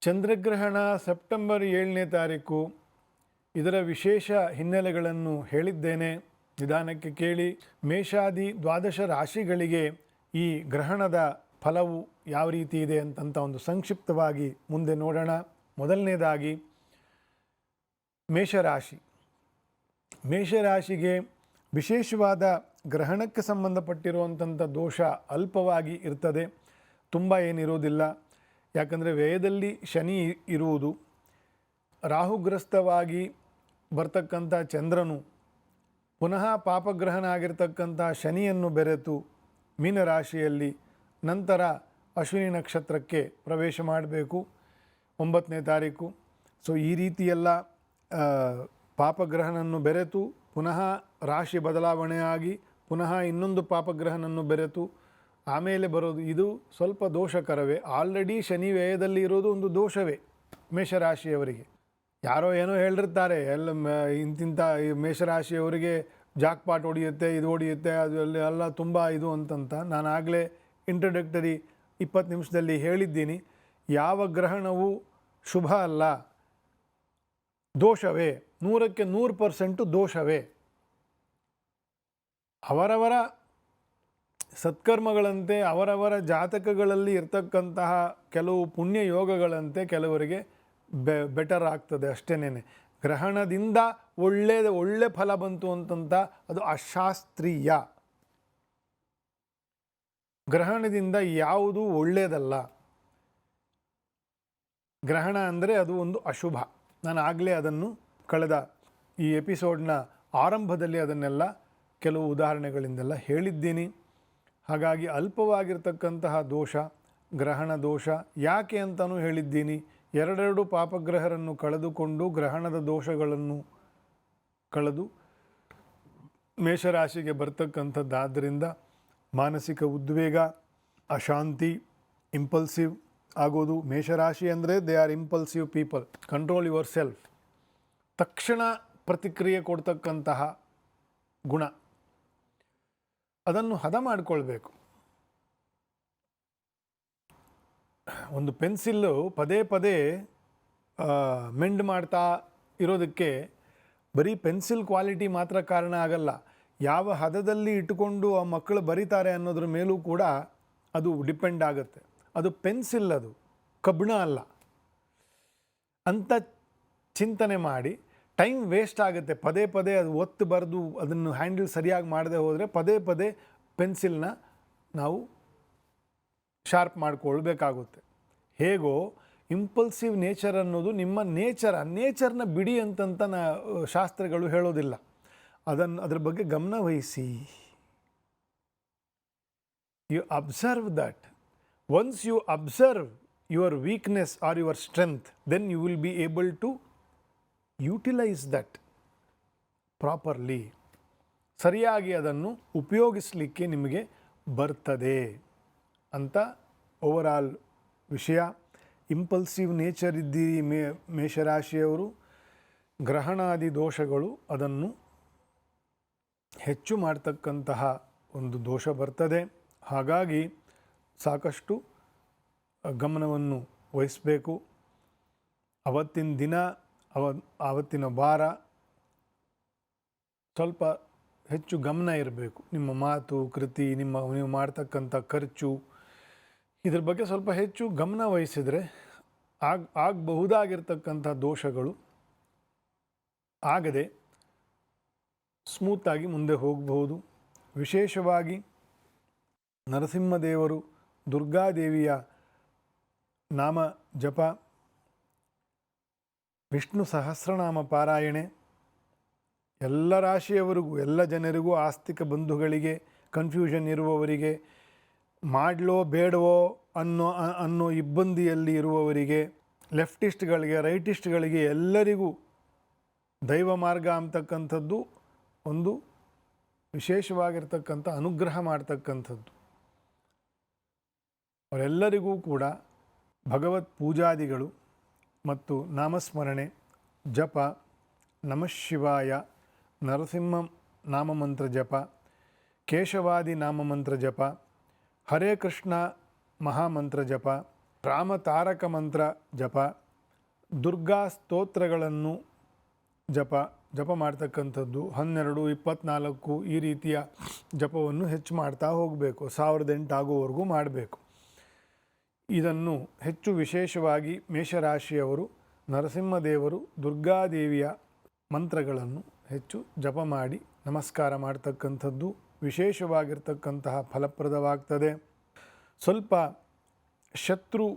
ಚಂದ್ರಗ್ರಹಣ September 7ನೇ ತಾರೀಕು. ಇದರ ವಿಶೇಷ ಹಿನ್ನೆಲೆಗಳನ್ನು ಹೇಳಿದ್ದೇನೆ, ನಿಧಾನಕ್ಕೆ ಕೇಳಿ. ಮೇಷಾದಿ ದ್ವಾದಶ ರಾಶಿಗಳಿಗೆ ಈ ಗ್ರಹಣದ ಫಲವು ಯಾವ ರೀತಿ ಇದೆ ಅಂತಂತ ಒಂದು ಸಂಕ್ಷಿಪ್ತವಾಗಿ ಮುಂದೆ ನೋಡೋಣ. ಮೊದಲನೇದಾಗಿ ಮೇಷರಾಶಿ. ಮೇಷರಾಶಿಗೆ ವಿಶೇಷವಾದ ಗ್ರಹಣಕ್ಕೆ ಸಂಬಂಧಪಟ್ಟಿರುವಂಥ ದೋಷ ಅಲ್ಪವಾಗಿ ಇರ್ತದೆ, ತುಂಬ ಏನಿರೋದಿಲ್ಲ. ಯಾಕಂದರೆ ವ್ಯಯದಲ್ಲಿ ಶನಿ ಇರುವುದು, ರಾಹುಗ್ರಸ್ತವಾಗಿ ಬರ್ತಕ್ಕಂಥ ಚಂದ್ರನು ಪುನಃ ಪಾಪಗ್ರಹನಾಗಿರ್ತಕ್ಕಂಥ ಶನಿಯನ್ನು ಬೆರೆತು ಮೀನರಾಶಿಯಲ್ಲಿ ನಂತರ ಅಶ್ವಿನಿ ನಕ್ಷತ್ರಕ್ಕೆ ಪ್ರವೇಶ ಮಾಡಬೇಕು 9ನೇ ತಾರೀಕು. ಸೊ ಈ ರೀತಿಯೆಲ್ಲ ಪಾಪಗ್ರಹನನ್ನು ಬೆರೆತು ಪುನಃ ರಾಶಿ ಬದಲಾವಣೆಯಾಗಿ ಪುನಃ ಇನ್ನೊಂದು ಪಾಪಗ್ರಹನನ್ನು ಬೆರೆತು ಆಮೇಲೆ ಬರೋದು, ಇದು ಸ್ವಲ್ಪ ದೋಷಕರವೇ. ಆಲ್ರೆಡಿ ಶನಿ ವ್ಯಯದಲ್ಲಿ ಇರೋದು ಒಂದು ದೋಷವೇ ಮೇಷರಾಶಿಯವರಿಗೆ. ಯಾರೋ ಏನೋ ಹೇಳಿರ್ತಾರೆ, ಇಂತಿಂಥ ಮೇಷರಾಶಿಯವರಿಗೆ ಜಾಕ್ಪಾಟ್ ಹೊಡೆಯುತ್ತೆ, ಇದು ಹೊಡೆಯುತ್ತೆ, ಅದು ಎಲ್ಲ ತುಂಬ ಇದು ಅಂತಂತ. ನಾನು ಆಗಲೇ ಇಂಟ್ರೊಡಕ್ಟರಿ 20 ನಿಮಿಷದಲ್ಲಿ ಹೇಳಿದ್ದೀನಿ, ಯಾವ ಗ್ರಹಣವು ಶುಭ ಅಲ್ಲ, ದೋಷವೇ, 100ಕ್ಕೆ 100% ದೋಷವೇ. ಅವರವರ ಸತ್ಕರ್ಮಗಳಂತೆ ಅವರವರ ಜಾತಕಗಳಲ್ಲಿ ಇರ್ತಕ್ಕಂತಹ ಕೆಲವು ಪುಣ್ಯ ಯೋಗಗಳಂತೆ ಕೆಲವರಿಗೆ ಬೆಟರ್ ಆಗ್ತದೆ ಅಷ್ಟೇನೆ. ಗ್ರಹಣದಿಂದ ಒಳ್ಳೆ ಫಲ ಬಂತು ಅಂತಂತ ಅದು ಅಶಾಸ್ತ್ರೀಯ. ಗ್ರಹಣದಿಂದ ಯಾವುದೂ ಒಳ್ಳೆಯದಲ್ಲ. ಗ್ರಹಣ ಅಂದರೆ ಅದು ಒಂದು ಅಶುಭ. ನಾನು ಆಗಲೇ ಅದನ್ನು ಕಳೆದ ಈ ಎಪಿಸೋಡ್ನ ಆರಂಭದಲ್ಲಿ ಅದನ್ನೆಲ್ಲ ಕೆಲವು ಉದಾಹರಣೆಗಳಿಂದೆಲ್ಲ ಹೇಳಿದ್ದೀನಿ. ಹಾಗಾಗಿ ಅಲ್ಪವಾಗಿರ್ತಕ್ಕಂತಹ ದೋಷ ಗ್ರಹಣ ದೋಷ. ಯಾಕೆ ಅಂತಲೂ ಹೇಳಿದ್ದೀನಿ, ಎರಡೆರಡು ಪಾಪಗ್ರಹರನ್ನು ಕಳೆದುಕೊಂಡು ಗ್ರಹಣದ ದೋಷಗಳನ್ನು ಕಳೆದು ಮೇಷರಾಶಿಗೆ ಬರ್ತಕ್ಕಂಥದ್ದಾದ್ದರಿಂದ ಮಾನಸಿಕ ಉದ್ವೇಗ, ಅಶಾಂತಿ, ಇಂಪಲ್ಸಿವ್ ಆಗೋದು. ಮೇಷರಾಶಿ ಅಂದರೆ they are impulsive people. Control your self. ತಕ್ಷಣ ಪ್ರತಿಕ್ರಿಯೆ ಕೊಡ್ತಕ್ಕಂತಹ ಗುಣ, ಅದನ್ನು ಹದ ಮಾಡಿಕೊಳ್ಬೇಕು. ಒಂದು ಪೆನ್ಸಿಲ್ಲು ಪದೇ ಪದೇ ಮೆಂಡ್ ಮಾಡ್ತಾ ಇರೋದಕ್ಕೆ ಬರೀ ಪೆನ್ಸಿಲ್ ಕ್ವಾಲಿಟಿ ಮಾತ್ರ ಕಾರಣ ಆಗಲ್ಲ, ಯಾವ ಹದದಲ್ಲಿ ಇಟ್ಟುಕೊಂಡು ಆ ಮಕ್ಕಳು ಬರೀತಾರೆ ಅನ್ನೋದ್ರ ಮೇಲೂ ಕೂಡ ಅದು ಡಿಪೆಂಡ್ ಆಗುತ್ತೆ. ಅದು ಪೆನ್ಸಿಲ್, ಅದು ಕಬ್ಬಿಣ ಅಲ್ಲ ಅಂತ ಚಿಂತನೆ ಮಾಡಿ. ಟೈಮ್ ವೇಸ್ಟ್ ಆಗುತ್ತೆ, ಪದೇ ಪದೇ ಅದು ಒತ್ತು ಬರೆದು ಅದನ್ನು ಹ್ಯಾಂಡಲ್ ಸರಿಯಾಗಿ ಮಾಡದೆ ಹೋದರೆ ಪದೇ ಪದೇ ಪೆನ್ಸಿಲ್ನ ನಾವು ಶಾರ್ಪ್ ಮಾಡಿಕೊಳ್ಬೇಕಾಗುತ್ತೆ. ಹೇಗೋ ಇಂಪಲ್ಸಿವ್ ನೇಚರ್ ಅನ್ನೋದು ನಿಮ್ಮ ನೇಚರ್ನ ಬಿಡಿ ಅಂತಂತ ಶಾಸ್ತ್ರಗಳು ಹೇಳೋದಿಲ್ಲ. ಅದ್ರ ಬಗ್ಗೆ ಗಮನ ವಹಿಸಿ. You observe that. Once you observe your weakness or your strength, then you will be able to utilise that properly. ಸರಿಯಾಗಿ ಅದನ್ನು ಉಪಯೋಗಿಸಲಿಕ್ಕೆ ನಿಮಗೆ ಬರ್ತದೆ ಅಂತ ಓವರಾಲ್ ವಿಷಯ. ಇಂಪಲ್ಸಿವ್ ನೇಚರ್ ಇದ್ದೀರಿ ಮೇಷರಾಶಿಯವರು, ಗ್ರಹಣಾದಿ ದೋಷಗಳು ಅದನ್ನು ಹೆಚ್ಚು ಮಾಡ್ತಕ್ಕಂತಹ ಒಂದು ದೋಷ ಬರ್ತದೆ. ಹಾಗಾಗಿ ಸಾಕಷ್ಟು ಗಮನವನ್ನು ವಹಿಸಬೇಕು. ಅವತ್ತಿನ ದಿನ, ಆವತ್ತಿನ ವಾರ ಸ್ವಲ್ಪ ಹೆಚ್ಚು ಗಮನ ಇರಬೇಕು. ನಿಮ್ಮ ಮಾತು, ಕೃತಿ, ನೀವು ಮಾಡ್ತಕ್ಕಂಥ ಖರ್ಚು, ಇದ್ರ ಬಗ್ಗೆ ಸ್ವಲ್ಪ ಹೆಚ್ಚು ಗಮನ ವಹಿಸಿದರೆ ಆಗಬಹುದಾಗಿರ್ತಕ್ಕಂಥ ದೋಷಗಳು ಆಗದೆ ಸ್ಮೂತಾಗಿ ಮುಂದೆ ಹೋಗಬಹುದು. ವಿಶೇಷವಾಗಿ ನರಸಿಂಹದೇವರು, ದುರ್ಗಾದೇವಿಯ ನಾಮ ಜಪ, ವಿಷ್ಣು ಸಹಸ್ರನಾಮ ಪಾರಾಯಣೆ ಎಲ್ಲ ರಾಶಿಯವರಿಗೂ, ಎಲ್ಲ ಜನರಿಗೂ, ಆಸ್ತಿಕ ಬಂಧುಗಳಿಗೆ, ಕನ್ಫ್ಯೂಷನ್ ಇರುವವರಿಗೆ, ಮಾಡಲೋ ಬೇಡವೋ ಅನ್ನೋ ಇಬ್ಬಂದಿಯಲ್ಲಿ ಇರುವವರಿಗೆ, ಲೆಫ್ಟಿಸ್ಟ್ಗಳಿಗೆ, ರೈಟಿಸ್ಟ್ಗಳಿಗೆ, ಎಲ್ಲರಿಗೂ ದೈವ ಮಾರ್ಗ ಅಂತಕ್ಕಂಥದ್ದು ಒಂದು ವಿಶೇಷವಾಗಿರ್ತಕ್ಕಂಥ ಅನುಗ್ರಹ ಮಾಡ್ತಕ್ಕಂಥದ್ದು. ಅವರೆಲ್ಲರಿಗೂ ಕೂಡ ಭಗವತ್ ಪೂಜಾದಿಗಳು ಮತ್ತು ನಾಮಸ್ಮರಣೆ, ಜಪ, ನಮಃಶಿವಾಯ, ನರಸಿಂಹ ನಾಮಮಂತ್ರ ಜಪ, ಕೇಶವಾದಿ ನಾಮಮಂತ್ರ ಜಪ, ಹರೇ ಕೃಷ್ಣ ಮಹಾಮಂತ್ರ ಜಪ, ರಾಮತಾರಕ ಮಂತ್ರ ಜಪ, ದುರ್ಗಾ ಸ್ತೋತ್ರಗಳನ್ನು ಜಪ ಮಾಡ್ತಕ್ಕಂಥದ್ದು 12, 24 ಈ ರೀತಿಯ ಜಪವನ್ನು ಹೆಚ್ಚು ಮಾಡ್ತಾ ಹೋಗಬೇಕು. 1008 ಆಗುವವರೆಗೂ ಮಾಡಬೇಕು. ಇದನ್ನು ಹೆಚ್ಚು ವಿಶೇಷವಾಗಿ ಮೇಷರಾಶಿಯವರು ನರಸಿಂಹದೇವರು, ದುರ್ಗಾದೇವಿಯ ಮಂತ್ರಗಳನ್ನು ಹೆಚ್ಚು ಜಪ ಮಾಡಿ ನಮಸ್ಕಾರ ಮಾಡ್ತಕ್ಕಂಥದ್ದು ವಿಶೇಷವಾಗಿರ್ತಕ್ಕಂತಹ ಫಲಪ್ರದವಾಗ್ತದೆ. ಸ್ವಲ್ಪ ಶತ್ರು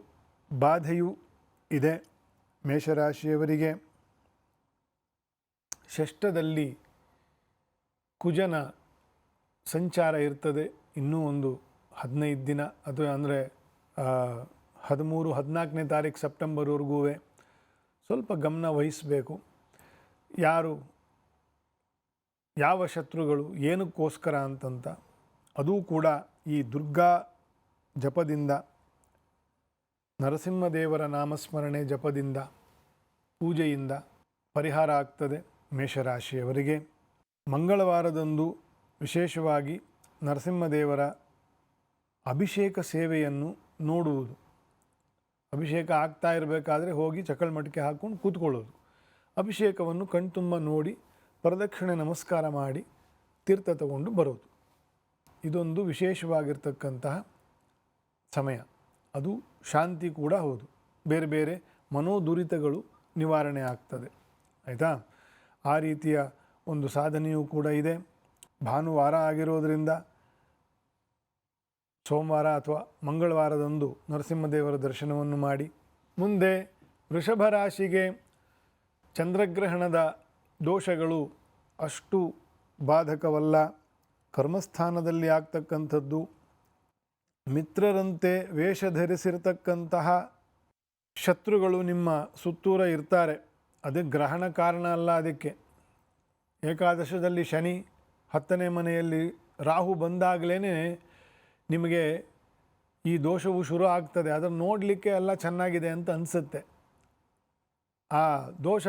ಬಾಧೆಯೂ ಇದೆ ಮೇಷರಾಶಿಯವರಿಗೆ. ಷಷ್ಠದಲ್ಲಿ ಕುಜನ ಸಂಚಾರ ಇರ್ತದೆ. ಇನ್ನೂ ಒಂದು 15 ದಿನ ಅಥವಾ ಅಂದರೆ 13, 14ನೇ ತಾರೀಕು ಸೆಪ್ಟೆಂಬರ್ವರೆಗೂ ಸ್ವಲ್ಪ ಗಮನ ವಹಿಸಬೇಕು. ಯಾವ ಶತ್ರುಗಳು ಏನಕ್ಕೋಸ್ಕರ ಅಂತಂತ ಅದೂ ಕೂಡ ಈ ದುರ್ಗಾ ಜಪದಿಂದ, ನರಸಿಂಹದೇವರ ನಾಮಸ್ಮರಣೆ ಜಪದಿಂದ, ಪೂಜೆಯಿಂದ ಪರಿಹಾರ ಆಗ್ತದೆ ಮೇಷರಾಶಿಯವರಿಗೆ. ಮಂಗಳವಾರದಂದು ವಿಶೇಷವಾಗಿ ನರಸಿಂಹದೇವರ ಅಭಿಷೇಕ ಸೇವೆಯನ್ನು ನೋಡುವುದು. ಅಭಿಷೇಕ ಆಗ್ತಾ ಇರಬೇಕಾದ್ರೆ ಹೋಗಿ ಚಕಳ್ಮಟ್ಟಿಗೆ ಹಾಕ್ಕೊಂಡು ಕೂತ್ಕೊಳ್ಳೋದು. ಅಭಿಷೇಕವನ್ನು ಕಣ್ತುಂಬ ನೋಡಿ ಪ್ರದಕ್ಷಿಣೆ ನಮಸ್ಕಾರ ಮಾಡಿ ತೀರ್ಥ ತಗೊಂಡು ಬರೋದು. ಇದೊಂದು ವಿಶೇಷವಾಗಿರ್ತಕ್ಕಂತಹ ಸಮಯ. ಅದು ಶಾಂತಿ ಕೂಡ ಹೌದು. ಬೇರೆ ಬೇರೆ ಮನೋದುರಿತಗಳು ನಿವಾರಣೆ ಆಗ್ತದೆ. ಆಯಿತಾ? ಆ ರೀತಿಯ ಒಂದು ಸಾಧನೆಯೂ ಕೂಡ ಇದೆ. ಭಾನುವಾರ ಆಗಿರೋದರಿಂದ ಸೋಮವಾರ ಅಥವಾ ಮಂಗಳವಾರದಂದು ನರಸಿಂಹದೇವರ ದರ್ಶನವನ್ನು ಮಾಡಿ. ಮುಂದೆ ವೃಷಭ ರಾಶಿಗೆ ಚಂದ್ರಗ್ರಹಣದ ದೋಷಗಳು ಅಷ್ಟು ಬಾಧಕವಲ್ಲ. ಕರ್ಮಸ್ಥಾನದಲ್ಲಿ ಆಗ್ತಕ್ಕಂಥದ್ದು, ಮಿತ್ರರಂತೆ ವೇಷ ಧರಿಸಿರ್ತಕ್ಕಂತಹ ಶತ್ರುಗಳು ನಿಮ್ಮ ಸುತ್ತೂರ ಇರ್ತಾರೆ. ಅದು ಗ್ರಹಣ ಕಾರಣ ಅಲ್ಲ. ಅದಕ್ಕೆ ಏಕಾದಶದಲ್ಲಿ ಶನಿ, 10ನೇ ಮನೆಯಲ್ಲಿ ರಾಹು ಬಂದಾಗಲೇ ನಿಮಗೆ ಈ ದೋಷವು ಶುರು ಆಗ್ತದೆ. ಅದನ್ನು ನೋಡಲಿಕ್ಕೆ ಎಲ್ಲ ಚೆನ್ನಾಗಿದೆ ಅಂತ ಅನಿಸುತ್ತೆ. ಆ ದೋಷ,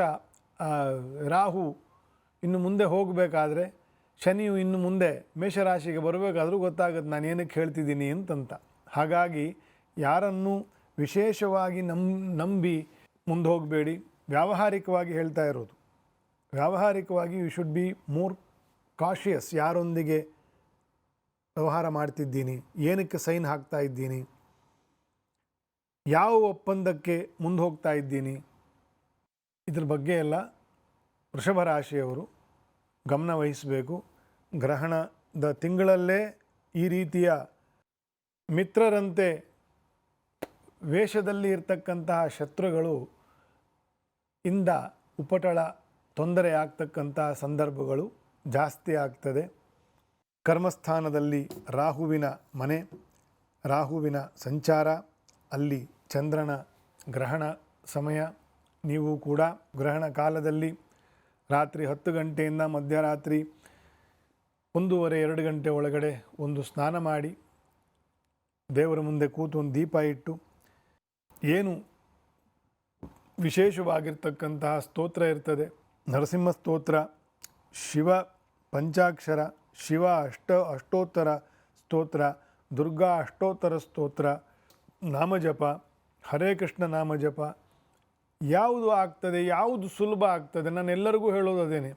ರಾಹು ಇನ್ನು ಮುಂದೆ ಹೋಗಬೇಕಾದ್ರೆ, ಶನಿಯು ಇನ್ನು ಮುಂದೆ ಮೇಷರಾಶಿಗೆ ಬರಬೇಕಾದ್ರೂ ಗೊತ್ತಾಗುತ್ತೆ ನಾನು ಏನಕ್ಕೆ ಹೇಳ್ತಿದ್ದೀನಿ ಅಂತಂತ. ಹಾಗಾಗಿ ಯಾರನ್ನು ವಿಶೇಷವಾಗಿ ನಂಬಿ ಮುಂದೆ ಹೋಗಬೇಡಿ. ವ್ಯಾವಹಾರಿಕವಾಗಿ ಹೇಳ್ತಾ ಇರೋದು. ವ್ಯಾವಹಾರಿಕವಾಗಿ you should be more cautious. ಯಾರೊಂದಿಗೆ ವ್ಯವಹಾರ ಮಾಡ್ತಿದ್ದೀನಿ, ಏನಕ್ಕೆ ಸೈನ್ ಹಾಕ್ತಾ ಇದ್ದೀನಿ, ಯಾವ ಒಪ್ಪಂದಕ್ಕೆ ಮುಂದೆ ಹೋಗ್ತಾ ಇದ್ದೀನಿ, ಇದ್ರ ಬಗ್ಗೆ ಎಲ್ಲ ವೃಷಭ ರಾಶಿಯವರು ಗಮನ ವಹಿಸಬೇಕು. ಗ್ರಹಣದ ತಿಂಗಳಲ್ಲೇ ಈ ರೀತಿಯ ಮಿತ್ರರಂತೆ ವೇಷದಲ್ಲಿ ಇರ್ತಕ್ಕಂತಹ ಶತ್ರುಗಳು ಇಂದ ಉಪಟಳ ತೊಂದರೆ ಆಗ್ತಕ್ಕಂತಹ ಸಂದರ್ಭಗಳು ಜಾಸ್ತಿ ಆಗ್ತದೆ. ಕರ್ಮಸ್ಥಾನದಲ್ಲಿ ರಾಹುವಿನ ಮನೆ, ರಾಹುವಿನ ಸಂಚಾರ, ಅಲ್ಲಿ ಚಂದ್ರನ ಗ್ರಹಣ ಸಮಯ. ನೀವು ಕೂಡ ಗ್ರಹಣ ಕಾಲದಲ್ಲಿ ರಾತ್ರಿ 10 ಗಂಟೆಯಿಂದ ಮಧ್ಯರಾತ್ರಿ 1:30-2 ಗಂಟೆ ಒಳಗಡೆ ಒಂದು ಸ್ನಾನ ಮಾಡಿ ದೇವರ ಮುಂದೆ ಕೂತು ಒಂದು ದೀಪ ಇಟ್ಟು, ಏನು ವಿಶೇಷವಾಗಿರ್ತಕ್ಕಂತಹ ಸ್ತೋತ್ರ ಇರ್ತದೆ, ನರಸಿಂಹ ಸ್ತೋತ್ರ, ಶಿವ ಪಂಚಾಕ್ಷರ, ಶಿವ ಅಷ್ಟೋತ್ತರ ಸ್ತೋತ್ರ, ದುರ್ಗಾ ಅಷ್ಟೋತ್ತರ ಸ್ತೋತ್ರ, ನಾಮಜಪ, ಹರೇ ಕೃಷ್ಣ ನಾಮಜಪ, ಯಾವುದು ಆಗ್ತದೆ, ಯಾವುದು ಸುಲಭ ಆಗ್ತದೆ, ನಾನು ಎಲ್ಲರಿಗೂ ಹೇಳೋದು ಅದೇನೆ.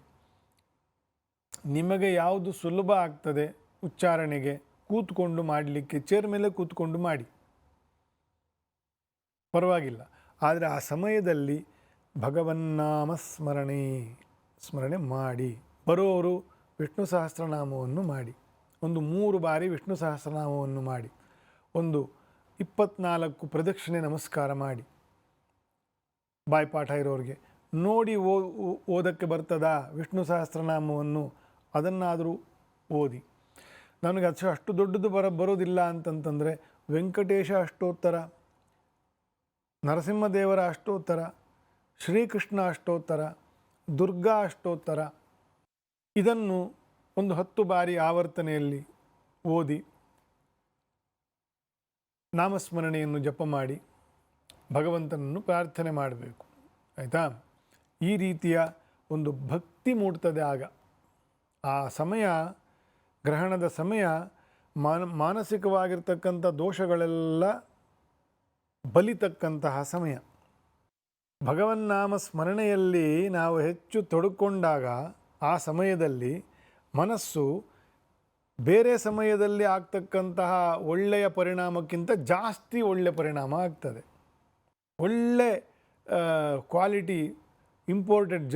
ನಿಮಗೆ ಯಾವುದು ಸುಲಭ ಆಗ್ತದೆ ಉಚ್ಚಾರಣೆಗೆ, ಕೂತ್ಕೊಂಡು ಮಾಡಲಿಕ್ಕೆ ಚೇರ್ ಮೇಲೆ ಕೂತ್ಕೊಂಡು ಮಾಡಿ, ಪರವಾಗಿಲ್ಲ. ಆದರೆ ಆ ಸಮಯದಲ್ಲಿ ಭಗವನ್ನಾಮ ಸ್ಮರಣೆ ಮಾಡಿ. ಬರೋವರು ವಿಷ್ಣು ಸಹಸ್ರನಾಮವನ್ನು ಮಾಡಿ. ಒಂದು 3 ಬಾರಿ ವಿಷ್ಣು ಸಹಸ್ರನಾಮವನ್ನು ಮಾಡಿ. ಒಂದು 24 ಪ್ರದಕ್ಷಿಣೆ ನಮಸ್ಕಾರ ಮಾಡಿ. ಬಾಯ್ಪಾಠ ಇರೋರಿಗೆ ನೋಡಿ ಓದಕ್ಕೆ ಬರ್ತದಾ ವಿಷ್ಣು ಸಹಸ್ರನಾಮವನ್ನು, ಅದನ್ನಾದರೂ ಓದಿ. ನನಗೆ ಅಷ್ಟು ದೊಡ್ಡದು ಬರೋದಿಲ್ಲ ಅಂತಂತಂದರೆ ವೆಂಕಟೇಶ ಅಷ್ಟೋತ್ತರ, ನರಸಿಂಹದೇವರ ಅಷ್ಟೋತ್ತರ, ಶ್ರೀಕೃಷ್ಣ ಅಷ್ಟೋತ್ತರ, ದುರ್ಗಾ ಅಷ್ಟೋತ್ತರ, ಇದನ್ನು ಒಂದು 10 ಬಾರಿ ಆವರ್ತನೆಯಲ್ಲಿ ಓದಿ ನಾಮಸ್ಮರಣೆಯನ್ನು ಜಪ ಮಾಡಿ ಭಗವಂತನನ್ನು ಪ್ರಾರ್ಥನೆ ಮಾಡಬೇಕು. ಆಯಿತಾ? ಈ ರೀತಿಯ ಒಂದು ಭಕ್ತಿ ಮೂಡ್ತದೆ ಆಗ. ಆ ಸಮಯ, ಗ್ರಹಣದ ಸಮಯ, ಮಾನಸಿಕವಾಗಿರ್ತಕ್ಕಂಥ ದೋಷಗಳೆಲ್ಲ ಬಲಿತಕ್ಕಂತಹ ಸಮಯ. ಭಗವನ್ನಾಮ ಸ್ಮರಣೆಯಲ್ಲಿ ನಾವು ಹೆಚ್ಚು ತೊಡಕೊಂಡಾಗ ಆ ಸಮಯದಲ್ಲಿ ಮನಸ್ಸು ಬೇರೆ ಸಮಯದಲ್ಲಿ ಆಗ್ತಕ್ಕಂತಹ ಒಳ್ಳೆಯ ಪರಿಣಾಮಕ್ಕಿಂತ ಜಾಸ್ತಿ ಒಳ್ಳೆಯ ಪರಿಣಾಮ ಆಗ್ತದೆ. ಒಳ್ಳೆ ಕ್ವಾಲಿಟಿ ಇಂಪೋರ್ಟೆಡ್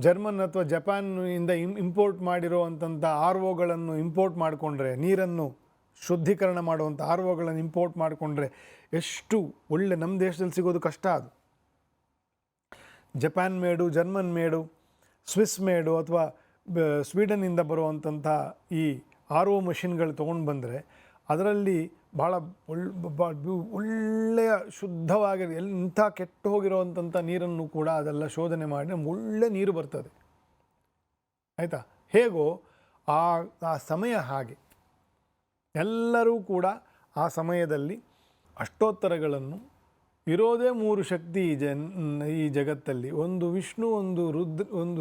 ಜರ್ಮನ್ ಅಥವಾ ಜಪಾನ್ನಿಂದ ಇಂಪೋರ್ಟ್ ಮಾಡಿರುವಂಥ ಆರ್ ಒಗಳನ್ನು ಇಂಪೋರ್ಟ್ ಮಾಡಿಕೊಂಡ್ರೆ, ನೀರನ್ನು ಶುದ್ಧೀಕರಣ ಮಾಡುವಂಥ ಆರ್ ಒಗಳನ್ನು ಇಂಪೋರ್ಟ್ ಮಾಡಿಕೊಂಡ್ರೆ ಎಷ್ಟು ಒಳ್ಳೆ, ನಮ್ಮ ದೇಶದಲ್ಲಿ ಸಿಗೋದು ಕಷ್ಟ. ಅದು ಜಪಾನ್ ಮೇಡು, ಜರ್ಮನ್ ಮೇಡು, ಸ್ವಿಸ್ ಮೇಡು ಅಥವಾ ಸ್ವೀಡನ್ನಿಂದ ಬರುವಂಥ ಈ ಆರ್ ಒ ಮಷಿನ್ಗಳು ತೊಗೊಂಡು ಬಂದರೆ ಅದರಲ್ಲಿ ಭಾಳ ಒಳ್ಳೆಯ ಶುದ್ಧವಾಗಿ ಇಂಥ ಕೆಟ್ಟು ಹೋಗಿರೋವಂಥ ನೀರನ್ನು ಕೂಡ ಅದೆಲ್ಲ ಶೋಧನೆ ಮಾಡಿ ಒಳ್ಳೆ ನೀರು ಬರ್ತದೆ. ಆಯಿತಾ? ಹೇಗೋ ಆ ಸಮಯ ಹಾಗೆ ಎಲ್ಲರೂ ಕೂಡ ಆ ಸಮಯದಲ್ಲಿ ಅಷ್ಟೋತ್ತರಗಳನ್ನು, ಇರೋದೇ 3 ಶಕ್ತಿ ಈ ಜಗತ್ತಲ್ಲಿ, ಒಂದು ವಿಷ್ಣು, ಒಂದು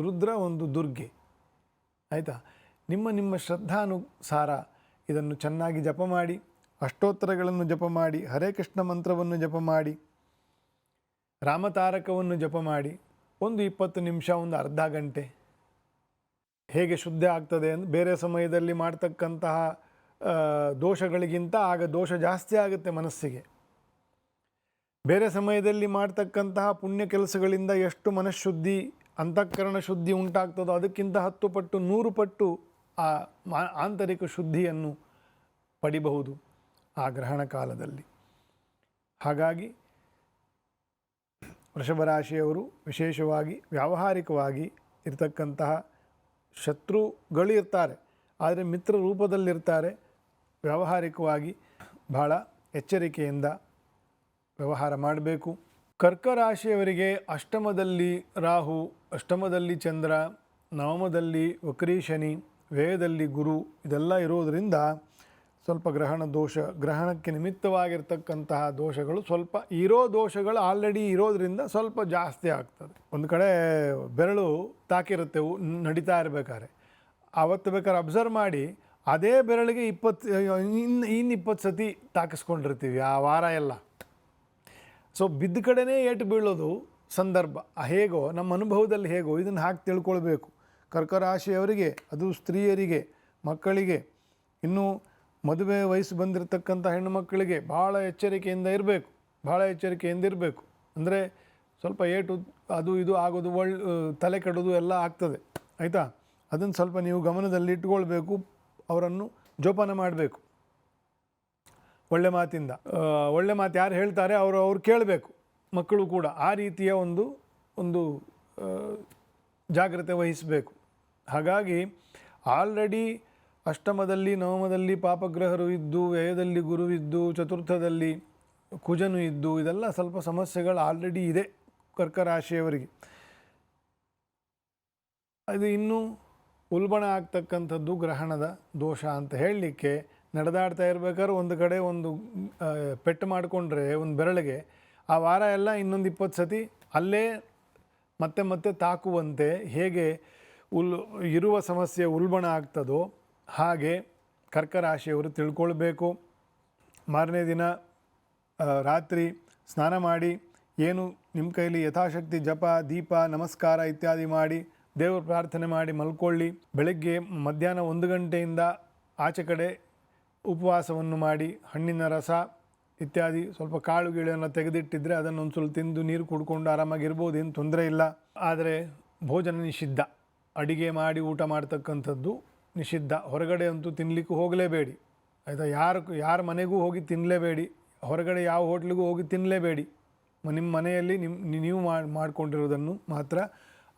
ರುದ್ರ, ಒಂದು ದುರ್ಗೆ. ಆಯಿತಾ? ನಿಮ್ಮ ಶ್ರದ್ಧಾನುಸಾರ ಇದನ್ನು ಚೆನ್ನಾಗಿ ಜಪ ಮಾಡಿ, ಅಷ್ಟೋತ್ತರಗಳನ್ನು ಜಪ ಮಾಡಿ, ಹರೇ ಕೃಷ್ಣ ಮಂತ್ರವನ್ನು ಜಪ ಮಾಡಿ, ರಾಮತಾರಕವನ್ನು ಜಪ ಮಾಡಿ, ಒಂದು 20 ನಿಮಿಷ, ಒಂದು ಅರ್ಧ ಗಂಟೆ ಹೇಗೆ ಶುದ್ಧ ಆಗ್ತದೆ ಅಂತ. ಬೇರೆ ಸಮಯದಲ್ಲಿ ಮಾಡ್ತಕ್ಕಂತಹ ದೋಷಗಳಿಗಿಂತ ಆಗ ದೋಷ ಜಾಸ್ತಿ ಆಗುತ್ತೆ ಮನಸ್ಸಿಗೆ. ಬೇರೆ ಸಮಯದಲ್ಲಿ ಮಾಡ್ತಕ್ಕಂತಹ ಪುಣ್ಯ ಕೆಲಸಗಳಿಂದ ಎಷ್ಟು ಮನಃಶುದ್ಧಿ, ಅಂತಃಕರಣ ಶುದ್ಧಿ ಉಂಟಾಗ್ತದೋ ಅದಕ್ಕಿಂತ 10 ಪಟ್ಟು 100 ಪಟ್ಟು ಆ ಆಂತರಿಕ ಶುದ್ಧಿಯನ್ನು ಪಡಿಬಹುದು ಆ ಗ್ರಹಣ ಕಾಲದಲ್ಲಿ. ಹಾಗಾಗಿ ವೃಷಭರಾಶಿಯವರು ವಿಶೇಷವಾಗಿ ವ್ಯಾವಹಾರಿಕವಾಗಿ ಇರತಕ್ಕಂತಹ ಶತ್ರುಗಳು ಇರ್ತಾರೆ, ಆದರೆ ಮಿತ್ರ ರೂಪದಲ್ಲಿರ್ತಾರೆ. ವ್ಯಾವಹಾರಿಕವಾಗಿ ಬಹಳ ಎಚ್ಚರಿಕೆಯಿಂದ ವ್ಯವಹಾರ ಮಾಡಬೇಕು. ಕರ್ಕ ರಾಶಿಯವರಿಗೆ ಅಷ್ಟಮದಲ್ಲಿ ರಾಹು, ಅಷ್ಟಮದಲ್ಲಿ ಚಂದ್ರ, ನವಮದಲ್ಲಿ ವಕ್ರೀ ಶನಿ, ವ್ಯಯದಲ್ಲಿ ಗುರು ಇದೆಲ್ಲ ಇರೋದರಿಂದ ಸ್ವಲ್ಪ ಗ್ರಹಣ ದೋಷ, ಗ್ರಹಣಕ್ಕೆ ನಿಮಿತ್ತವಾಗಿರ್ತಕ್ಕಂತಹ ದೋಷಗಳು ಸ್ವಲ್ಪ ದೋಷಗಳು ಆಲ್ರೆಡಿ ಇರೋದರಿಂದ ಸ್ವಲ್ಪ ಜಾಸ್ತಿ ಆಗ್ತದೆ. ಒಂದು ಕಡೆ ಬೆರಳು ತಾಕಿರುತ್ತೆ ನಡೀತಾ ಇರಬೇಕಾದ್ರೆ, ಆವತ್ತು ಬೇಕಾದ್ರೆ ಅಬ್ಸರ್ವ್ ಮಾಡಿ, ಅದೇ ಬೆರಳಿಗೆ 20 ಸತಿ ತಾಕಿಸ್ಕೊಂಡಿರ್ತೀವಿ ಆ ವಾರ ಎಲ್ಲ. ಸೊ ಬಿದ್ದ ಕಡೆನೇ ಏಟು ಬೀಳೋದು ಸಂದರ್ಭ. ಹೇಗೋ ನಮ್ಮ ಅನುಭವದಲ್ಲಿ ಹೇಗೋ ಇದನ್ನು ಹಾಕಿ ತಿಳ್ಕೊಳ್ಬೇಕು. ಕರ್ಕರಾಶಿಯವರಿಗೆ, ಅದು ಸ್ತ್ರೀಯರಿಗೆ, ಮಕ್ಕಳಿಗೆ, ಇನ್ನೂ ಮದುವೆ ವಯಸ್ಸು ಬಂದಿರತಕ್ಕಂಥ ಹೆಣ್ಣು ಮಕ್ಕಳಿಗೆ ಭಾಳ ಎಚ್ಚರಿಕೆಯಿಂದ ಇರಬೇಕು. ಅಂದರೆ ಸ್ವಲ್ಪ ಏಟು ಅದು ಇದು ಆಗೋದು, ತಲೆ ಕೆಡೋದು ಎಲ್ಲ ಆಗ್ತದೆ. ಆಯಿತಾ? ಅದನ್ನು ಸ್ವಲ್ಪ ನೀವು ಗಮನದಲ್ಲಿ ಇಟ್ಕೊಳ್ಬೇಕು. ಅವರನ್ನು ಜೋಪಾನ ಮಾಡಬೇಕು ಒಳ್ಳೆ ಮಾತಿಂದ. ಒಳ್ಳೆ ಮಾತು ಯಾರು ಹೇಳ್ತಾರೆ ಅವರು ಕೇಳಬೇಕು, ಮಕ್ಕಳು ಕೂಡ ಆ ರೀತಿಯ ಒಂದು ಜಾಗ್ರತೆ ವಹಿಸಬೇಕು. ಹಾಗಾಗಿ ಆಲ್ರೆಡಿ ಅಷ್ಟಮದಲ್ಲಿ, ನವಮದಲ್ಲಿ ಪಾಪಗ್ರಹರು ಇದ್ದು, ವ್ಯಯದಲ್ಲಿ ಗುರುವಿದ್ದು, ಚತುರ್ಥದಲ್ಲಿ ಕುಜನು ಇದ್ದು, ಇದೆಲ್ಲ ಸ್ವಲ್ಪ ಸಮಸ್ಯೆಗಳು ಆಲ್ರೆಡಿ ಇದೆ ಕರ್ಕರಾಶಿಯವರಿಗೆ. ಅದು ಇನ್ನೂ ಉಲ್ಬಣ ಆಗ್ತಕ್ಕಂಥದ್ದು ಗ್ರಹಣದ ದೋಷ ಅಂತ ಹೇಳಲಿಕ್ಕೆ, ನಡೆದಾಡ್ತಾ ಇರ್ಬೇಕಾದ್ರೆ ಒಂದು ಕಡೆ ಒಂದು ಪೆಟ್ಟು ಮಾಡಿಕೊಂಡ್ರೆ ಒಂದು ಬೆರಳಿಗೆ, ಆ ವಾರ ಎಲ್ಲ ಇನ್ನೊಂದು 20 ಸತಿ ಅಲ್ಲೇ ಮತ್ತೆ ತಾಕುವಂತೆ ಹೇಗೆ ಇರುವ ಸಮಸ್ಯೆ ಉಲ್ಬಣ ಆಗ್ತದೋ ಹಾಗೆ ಕರ್ಕರಾಶಿಯವರು ತಿಳ್ಕೊಳ್ಬೇಕು. ಮಾರನೇ ದಿನ ರಾತ್ರಿ ಸ್ನಾನ ಮಾಡಿ, ಏನು ನಿಮ್ಮ ಕೈಲಿ ಯಥಾಶಕ್ತಿ ಜಪ, ದೀಪ, ನಮಸ್ಕಾರ ಇತ್ಯಾದಿ ಮಾಡಿ ದೇವ್ರ ಪ್ರಾರ್ಥನೆ ಮಾಡಿ ಮಲ್ಕೊಳ್ಳಿ. ಬೆಳಗ್ಗೆ ಮಧ್ಯಾಹ್ನ 1 ಗಂಟೆಯಿಂದ ಆಚೆ ಕಡೆ ಉಪವಾಸವನ್ನು ಮಾಡಿ, ಹಣ್ಣಿನ ರಸ ಇತ್ಯಾದಿ ಸ್ವಲ್ಪ ಕಾಳು ಗೀಳೆಯನ್ನು ತೆಗೆದಿಟ್ಟಿದ್ರೆ ಅದನ್ನು ಒಂದು ಸ್ವಲ್ಪ ತಿಂದು ನೀರು ಕುಡ್ಕೊಂಡು ಆರಾಮಾಗಿರ್ಬೋದು, ಏನು ತೊಂದರೆ ಇಲ್ಲ. ಆದರೆ ಭೋಜನ ನಿಷಿದ್ಧ, ಅಡಿಗೆ ಮಾಡಿ ಊಟ ಮಾಡ್ತಕ್ಕಂಥದ್ದು ನಿಷಿದ್ಧ. ಹೊರಗಡೆ ಅಂತೂ ತಿನ್ನಲಿಕ್ಕೂ ಹೋಗಲೇಬೇಡಿ. ಆಯಿತಾ? ಯಾರ ಮನೆಗೂ ಹೋಗಿ ತಿನ್ನಲೇಬೇಡಿ, ಹೊರಗಡೆ ಯಾವ ಹೋಟ್ಲಿಗೂ ಹೋಗಿ ತಿನ್ನಲೇಬೇಡಿ. ನಿಮ್ಮ ಮನೆಯಲ್ಲಿ ನೀವು ಮಾಡಿಕೊಂಡಿರೋದನ್ನು ಮಾತ್ರ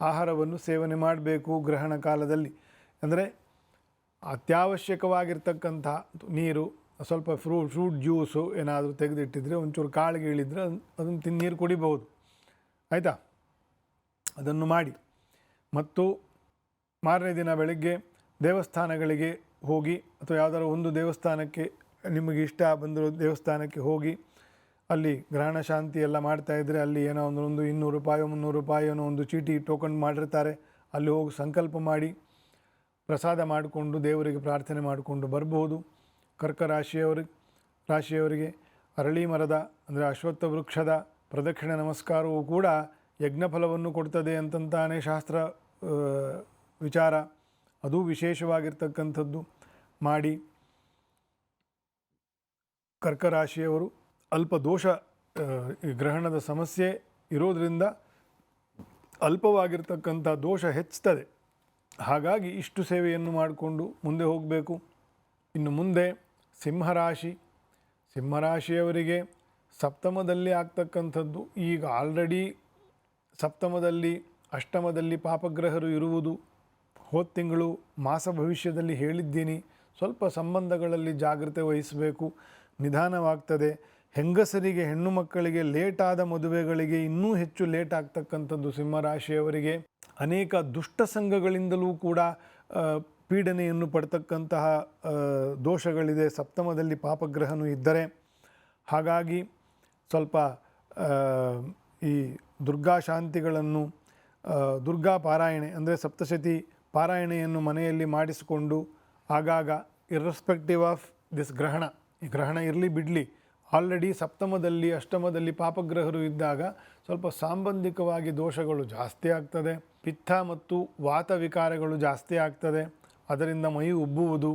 ಆಹಾರವನ್ನು ಸೇವನೆ ಮಾಡಬೇಕು ಗ್ರಹಣ ಕಾಲದಲ್ಲಿ. ಅಂದರೆ ಅತ್ಯವಶ್ಯಕವಾಗಿರ್ತಕ್ಕಂಥ ನೀರು, ಸ್ವಲ್ಪ ಫ್ರೂಟ್ ಜ್ಯೂಸು ಏನಾದರೂ ತೆಗೆದಿಟ್ಟಿದ್ರೆ, ಒಂಚೂರು ಕಾಳಿಗೆ ಇಳಿದ್ರೆ ಅದನ್ನು ನೀರು ಕುಡಿಬಹುದು. ಆಯಿತಾ? ಅದನ್ನು ಮಾಡಿ. ಮತ್ತು ಮಾರನೇ ದಿನ ಬೆಳಗ್ಗೆ ದೇವಸ್ಥಾನಗಳಿಗೆ ಹೋಗಿ, ಅಥವಾ ಯಾವುದಾದ್ರು ಒಂದು ದೇವಸ್ಥಾನಕ್ಕೆ ನಿಮಗೆ ಇಷ್ಟ ಬಂದಿರೋ ದೇವಸ್ಥಾನಕ್ಕೆ ಹೋಗಿ, ಅಲ್ಲಿ ಗ್ರಹಣ ಶಾಂತಿ ಎಲ್ಲ ಮಾಡ್ತಾಯಿದ್ರೆ ಅಲ್ಲಿ ಏನೋ ಒಂದು 200 ರೂಪಾಯಿ 300 ರೂಪಾಯಿ ಏನೋ ಒಂದು ಚೀಟಿ ಟೋಕನ್ ಮಾಡಿರ್ತಾರೆ. ಅಲ್ಲಿ ಹೋಗಿ ಸಂಕಲ್ಪ ಮಾಡಿ ಪ್ರಸಾದ ಮಾಡಿಕೊಂಡು ದೇವರಿಗೆ ಪ್ರಾರ್ಥನೆ ಮಾಡಿಕೊಂಡು ಬರ್ಬೋದು. ಕರ್ಕ ರಾಶಿಯವರಿಗೆ ಅರಳಿ ಮರದ ಅಂದರೆ ಅಶ್ವತ್ಥ ವೃಕ್ಷದ ಪ್ರದಕ್ಷಿಣೆ ನಮಸ್ಕಾರವೂ ಕೂಡ ಯಜ್ಞಫಲವನ್ನು ಕೊಡ್ತದೆ ಅಂತಂತಾನೆ ಶಾಸ್ತ್ರ ವಿಚಾರ. ಅದು ವಿಶೇಷವಾಗಿರ್ತಕ್ಕಂಥದ್ದು ಮಾಡಿ. ಕರ್ಕ ರಾಶಿಯವರು ಅಲ್ಪ ದೋಷ ಗ್ರಹಣದ ಸಮಸ್ಯೆ ಇರೋದರಿಂದ ಅಲ್ಪವಾಗಿರ್ತಕ್ಕಂಥ ದೋಷ ಹೆಚ್ಚುತ್ತದೆ. ಹಾಗಾಗಿ ಇಷ್ಟು ಸೇವೆಯನ್ನು ಮಾಡಿಕೊಂಡು ಮುಂದೆ ಹೋಗಬೇಕು. ಇನ್ನು ಮುಂದೆ ಸಿಂಹರಾಶಿಯವರಿಗೆ ಸಪ್ತಮದಲ್ಲಿ ಆಗ್ತಕ್ಕಂಥದ್ದು, ಈಗ ಆಲ್ರೆಡಿ ಸಪ್ತಮದಲ್ಲಿ ಅಷ್ಟಮದಲ್ಲಿ ಪಾಪಗ್ರಹರು ಇರುವುದು ಹೋದ ತಿಂಗಳು ಮಾಸ ಭವಿಷ್ಯದಲ್ಲಿ ಹೇಳಿದ್ದೀನಿ. ಸ್ವಲ್ಪ ಸಂಬಂಧಗಳಲ್ಲಿ ಜಾಗ್ರತೆ ವಹಿಸಬೇಕು, ನಿಧಾನವಾಗ್ತದೆ. ಹೆಂಗಸರಿಗೆ, ಹೆಣ್ಣು ಮಕ್ಕಳಿಗೆ ಲೇಟಾದ ಮದುವೆಗಳಿಗೆ ಇನ್ನೂ ಹೆಚ್ಚು ಲೇಟ್ ಆಗ್ತಕ್ಕಂಥದ್ದು ಸಿಂಹರಾಶಿಯವರಿಗೆ. ಅನೇಕ ದುಷ್ಟ ಸಂಘಗಳಿಂದಲೂ ಕೂಡ ಪೀಡನೆಯನ್ನು ಪಡ್ತಕ್ಕಂತಹ ದೋಷಗಳಿದೆ ಸಪ್ತಮದಲ್ಲಿ ಪಾಪಗ್ರಹನೂ ಇದ್ದರೆ. ಹಾಗಾಗಿ ಸ್ವಲ್ಪ ಈ ದುರ್ಗಾ ಶಾಂತಿಗಳನ್ನು, ದುರ್ಗಾ ಪಾರಾಯಣೆ ಅಂದರೆ ಸಪ್ತಶತಿ ಪಾರಾಯಣೆಯನ್ನು ಮನೆಯಲ್ಲಿ ಮಾಡಿಸಿಕೊಂಡು ಆಗಾಗ, ಇರ್ರೆಸ್ಪೆಕ್ಟಿವ್ ಆಫ್ ದಿಸ್ ಗ್ರಹಣ, ಈ ಗ್ರಹಣ ಇರಲಿ ಬಿಡಲಿ, ಆಲ್ರೆಡಿ ಸಪ್ತಮದಲ್ಲಿ ಅಷ್ಟಮದಲ್ಲಿ ಪಾಪಗ್ರಹರು ಇದ್ದಾಗ ಸ್ವಲ್ಪ ಸಾಂಬಂಧಿಕವಾಗಿ ದೋಷಗಳು ಜಾಸ್ತಿ ಆಗ್ತದೆ. ಪಿತ್ತ ಮತ್ತು ವಾತ ವಿಕಾರಗಳು ಜಾಸ್ತಿ ಆಗ್ತದೆ. ಅದರಿಂದ ಮೈ ಉಬ್ಬುವುದು,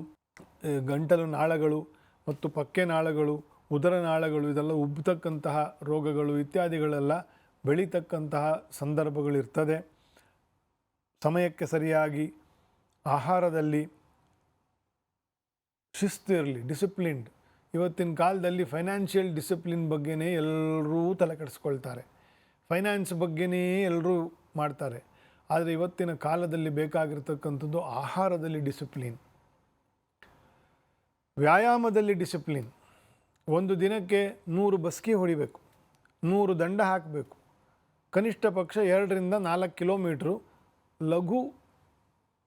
ಗಂಟಲು ನಾಳಗಳು ಮತ್ತು ಪಕ್ಕೆ ನಾಳಗಳು, ಉದರ ನಾಳಗಳು ಇದೆಲ್ಲ ಉಬ್ಬತಕ್ಕಂತಹ ರೋಗಗಳು ಇತ್ಯಾದಿಗಳೆಲ್ಲ ಬೆಳೀತಕ್ಕಂತಹ ಸಂದರ್ಭಗಳಿರ್ತದೆ. ಸಮಯಕ್ಕೆ ಸರಿಯಾಗಿ ಆಹಾರದಲ್ಲಿ ಶಿಸ್ತು ಇರಲಿ, ಡಿಸಿಪ್ಲಿನ್ಡ್. ಇವತ್ತಿನ ಕಾಲದಲ್ಲಿ ಫೈನಾನ್ಷಿಯಲ್ ಡಿಸಿಪ್ಲಿನ್ ಬಗ್ಗೆನೇ ಎಲ್ಲರೂ ತಲೆ ಕೆಡಿಸ್ಕೊಳ್ತಾರೆ, ಫೈನಾನ್ಸ್ ಬಗ್ಗೆನೇ ಎಲ್ಲರೂ ಮಾಡ್ತಾರೆ. ಆದರೆ ಇವತ್ತಿನ ಕಾಲದಲ್ಲಿ ಬೇಕಾಗಿರ್ತಕ್ಕಂಥದ್ದು ಆಹಾರದಲ್ಲಿ ಡಿಸಿಪ್ಲಿನ್, ವ್ಯಾಯಾಮದಲ್ಲಿ ಡಿಸಿಪ್ಲಿನ್. ಒಂದು ದಿನಕ್ಕೆ 100 ಬಸ್ಕಿ ಹೊಡಿಬೇಕು, 100 ದಂಡ ಹಾಕಬೇಕು, ಕನಿಷ್ಠ ಪಕ್ಷ 2-4 ಕಿಲೋಮೀಟ್ರು ಲಘು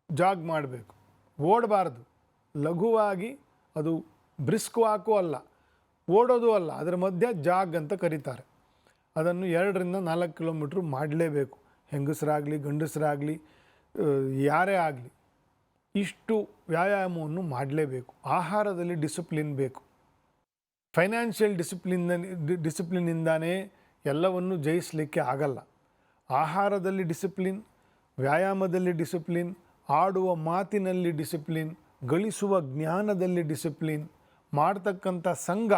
ಜಾಗ್ ಮಾಡಬೇಕು. ಓಡಬಾರ್ದು, ಲಘುವಾಗಿ, ಅದು ಬ್ರಿಸ್ಕ್ ವಾಕು ಅಲ್ಲ, ಓಡೋದು ಅಲ್ಲ, ಅದರ ಮಧ್ಯೆ ಜಾಗ್ ಅಂತ ಕರೀತಾರೆ. ಅದನ್ನು 2-4 ಕಿಲೋಮೀಟ್ರು ಮಾಡಲೇಬೇಕು. ಹೆಂಗಸರಾಗಲಿ ಗಂಡಸರಾಗಲಿ ಯಾರೇ ಆಗಲಿ ಇಷ್ಟು ವ್ಯಾಯಾಮವನ್ನು ಮಾಡಲೇಬೇಕು. ಆಹಾರದಲ್ಲಿ ಡಿಸಿಪ್ಲಿನ್ ಬೇಕು. ಫೈನಾನ್ಷಿಯಲ್ ಡಿಸಿಪ್ಲಿನ್ನಿಂದಾನೇ ಎಲ್ಲವನ್ನು ಜಯಿಸಲಿಕ್ಕೆ ಆಗಲ್ಲ. ಆಹಾರದಲ್ಲಿ ಡಿಸಿಪ್ಲಿನ್, ವ್ಯಾಯಾಮದಲ್ಲಿ ಡಿಸಿಪ್ಲಿನ್, ಆಡುವ ಮಾತಿನಲ್ಲಿ ಡಿಸಿಪ್ಲಿನ್, ಗಳಿಸುವ ಜ್ಞಾನದಲ್ಲಿ ಡಿಸಿಪ್ಲಿನ್, ಮಾಡ್ತಕ್ಕಂಥ ಸಂಘ,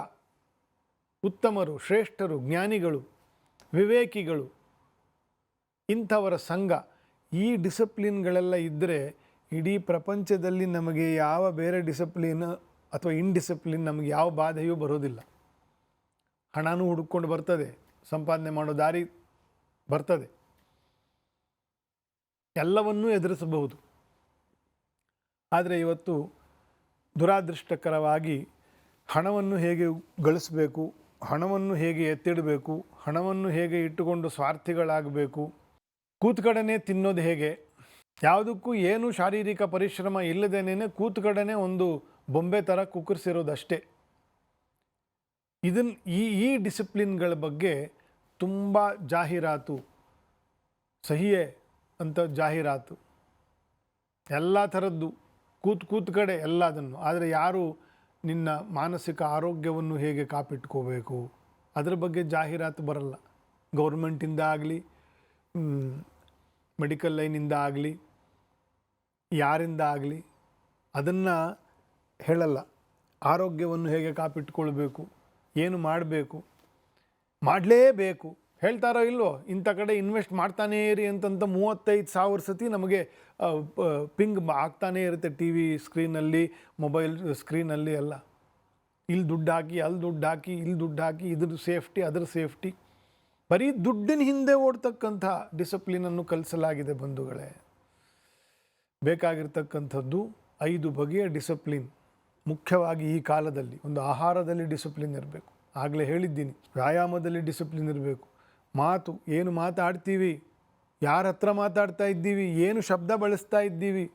ಉತ್ತಮರು, ಶ್ರೇಷ್ಠರು, ಜ್ಞಾನಿಗಳು, ವಿವೇಕಿಗಳು, ಇಂಥವರ ಸಂಘ, ಈ ಡಿಸಿಪ್ಲಿನ್ಗಳೆಲ್ಲ ಇದ್ದರೆ ಇಡೀ ಪ್ರಪಂಚದಲ್ಲಿ ನಮಗೆ ಯಾವ ಬೇರೆ ಡಿಸಿಪ್ಲಿನ್ ಅಥವಾ ಇನ್ಡಿಸಿಪ್ಲಿನ್ ನಮಗೆ ಯಾವ ಬಾಧೆಯೂ ಬರೋದಿಲ್ಲ. ಹಣನೂ ಹುಡುಕೊಂಡು ಬರ್ತದೆ, ಸಂಪಾದನೆ ಮಾಡೋ ದಾರಿ ಬರ್ತದೆ, ಎಲ್ಲವನ್ನೂ ಎದುರಿಸಬಹುದು. ಆದರೆ ಇವತ್ತು ದುರಾದೃಷ್ಟಕರವಾಗಿ ಹಣವನ್ನು ಹೇಗೆ ಗಳಿಸಬೇಕು, ಹಣವನ್ನು ಹೇಗೆ ಎತ್ತಿಡಬೇಕು, ಹಣವನ್ನು ಹೇಗೆ ಇಟ್ಟುಕೊಂಡು ಸ್ವಾರ್ಥಿಗಳಾಗಬೇಕು, ಕೂತ್ಕಡನೆ ತಿನ್ನೋದು ಹೇಗೆ, ಯಾವುದಕ್ಕೂ ಏನು ಶಾರೀರಿಕ ಪರಿಶ್ರಮ ಇಲ್ಲದೇನೆ ಕೂತ್ಕಡನೆ ಒಂದು ಬೊಂಬೆ ಥರ ಕುಕ್ಕರಿಸಿರೋದಷ್ಟೇ. ಇದನ್ನು ಈ ಡಿಸಿಪ್ಲಿನ್ಗಳ ಬಗ್ಗೆ ತುಂಬ ಜಾಹೀರಾತು, ಸಹಿಯೇ ಅಂತ ಜಾಹೀರಾತು, ಎಲ್ಲ ಥರದ್ದು ಕೂತ್ ಕಡೆ ಎಲ್ಲದನ್ನು. ಆದರೆ ಯಾರು ನಿನ್ನ ಮಾನಸಿಕ ಆರೋಗ್ಯವನ್ನು ಹೇಗೆ ಕಾಪಿಟ್ಕೋಬೇಕು ಅದರ ಬಗ್ಗೆ ಜಾಹೀರಾತು ಬರಲ್ಲ. ಗೌರ್ಮೆಂಟಿಂದ ಆಗಲಿ, ಮೆಡಿಕಲ್ ಲೈನಿಂದ ಆಗಲಿ, ಯಾರಿಂದ ಆಗಲಿ ಅದನ್ನು ಹೇಳಲ್ಲ. ಆರೋಗ್ಯವನ್ನು ಹೇಗೆ ಕಾಪಿಟ್ಕೊಳ್ಬೇಕು, ಏನು ಮಾಡಬೇಕು, ಮಾಡಲೇಬೇಕು ಹೇಳ್ತಾರೋ ಇಲ್ವೋ. ಇಂಥ ಕಡೆ ಇನ್ವೆಸ್ಟ್ ಮಾಡ್ತಾನೇ ಇರಿ ಅಂತಂತ 35,000 ಸತಿ ನಮಗೆ ಪಿಂಗ್ ಆಗ್ತಾನೇ ಇರುತ್ತೆ ಟಿ ವಿ ಸ್ಕ್ರೀನಲ್ಲಿ, ಮೊಬೈಲ್ ಸ್ಕ್ರೀನಲ್ಲಿ ಎಲ್ಲ. ಇಲ್ಲಿ ದುಡ್ಡು ಹಾಕಿ, ಅಲ್ಲಿ ದುಡ್ಡು ಹಾಕಿ, ಇಲ್ಲಿ ದುಡ್ಡು ಹಾಕಿ, ಇದ್ರ ಸೇಫ್ಟಿ ಅದ್ರ ಸೇಫ್ಟಿ. ಬರೀ ದುಡ್ಡಿನ ಹಿಂದೆ ಓಡ್ತಕ್ಕಂಥ ಡಿಸಿಪ್ಲಿನನ್ನು ಕಲಿಸಲಾಗಿದೆ ಬಂಧುಗಳೇ. ಬೇಕಾಗಿರ್ತಕ್ಕಂಥದ್ದು 5 ಬಗೆಯ ಡಿಸಿಪ್ಲಿನ್. ಮುಖ್ಯವಾಗಿ ಈ ಕಾಲದಲ್ಲಿ ಒಂದು ಆಹಾರದಲ್ಲಿ ಡಿಸಿಪ್ಲಿನ್ ಇರಬೇಕು, ಆಗಲೇ ಹೇಳಿದ್ದೀನಿ. ವ್ಯಾಯಾಮದಲ್ಲಿ ಡಿಸಿಪ್ಲಿನ್ ಇರಬೇಕು. ಮಾತು, ಏನು ಮಾತಾಡ್ತೀವಿ, ಯಾರ ಹತ್ರ ಮಾತಾಡ್ತಾ ಇದ್ದೀವಿ, ಏನು ಶಬ್ದ ಬಳಸ್ತಾ ಇದ್ದೀವಿ,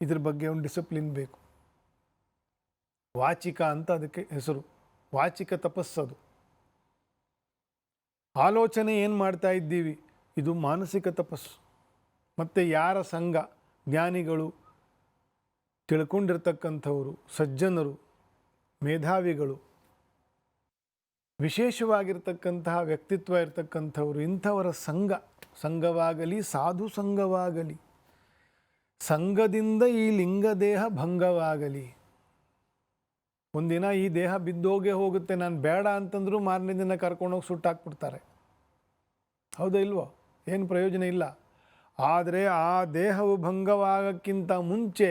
ಇದ್ರ ಬಗ್ಗೆ ಒಂದು ಡಿಸಿಪ್ಲಿನ್ ಬೇಕು. ವಾಚಿಕ ಅಂತ ಅದಕ್ಕೆ ಹೆಸರು, ವಾಚಿಕ ತಪಸ್ಸದು. ಆಲೋಚನೆ ಏನು ಮಾಡ್ತಾ ಇದ್ದೀವಿ, ಇದು ಮಾನಸಿಕ ತಪಸ್ಸು. ಮತ್ತು ಯಾರ ಸಂಘ, ಜ್ಞಾನಿಗಳು, ತಿಳ್ಕೊಂಡಿರ್ತಕ್ಕಂಥವರು, ಸಜ್ಜನರು, ಮೇಧಾವಿಗಳು, ವಿಶೇಷವಾಗಿರ್ತಕ್ಕಂತಹ ವ್ಯಕ್ತಿತ್ವ ಇರತಕ್ಕಂಥವರು, ಇಂಥವರ ಸಂಘವಾಗಲಿ ಸಾಧು ಸಂಘವಾಗಲಿ, ಸಂಘದಿಂದ ಈ ಲಿಂಗದೇಹ ಭಂಗವಾಗಲಿ. ಒಂದಿನ ಈ ದೇಹ ಬಿದ್ದೋಗೇ ಹೋಗುತ್ತೆ, ನಾನು ಬೇಡ ಅಂತಂದ್ರೂ ಮಾರನೇ ದಿನ ಕರ್ಕೊಂಡೋಗಿ ಸುಟ್ಟಾಕ್ಬಿಡ್ತಾರೆ. ಹೌದಾ ಇಲ್ವೋ? ಏನು ಪ್ರಯೋಜನ ಇಲ್ಲ. ಆದರೆ ಆ ದೇಹವು ಭಂಗವಾಗಕ್ಕಿಂತ ಮುಂಚೆ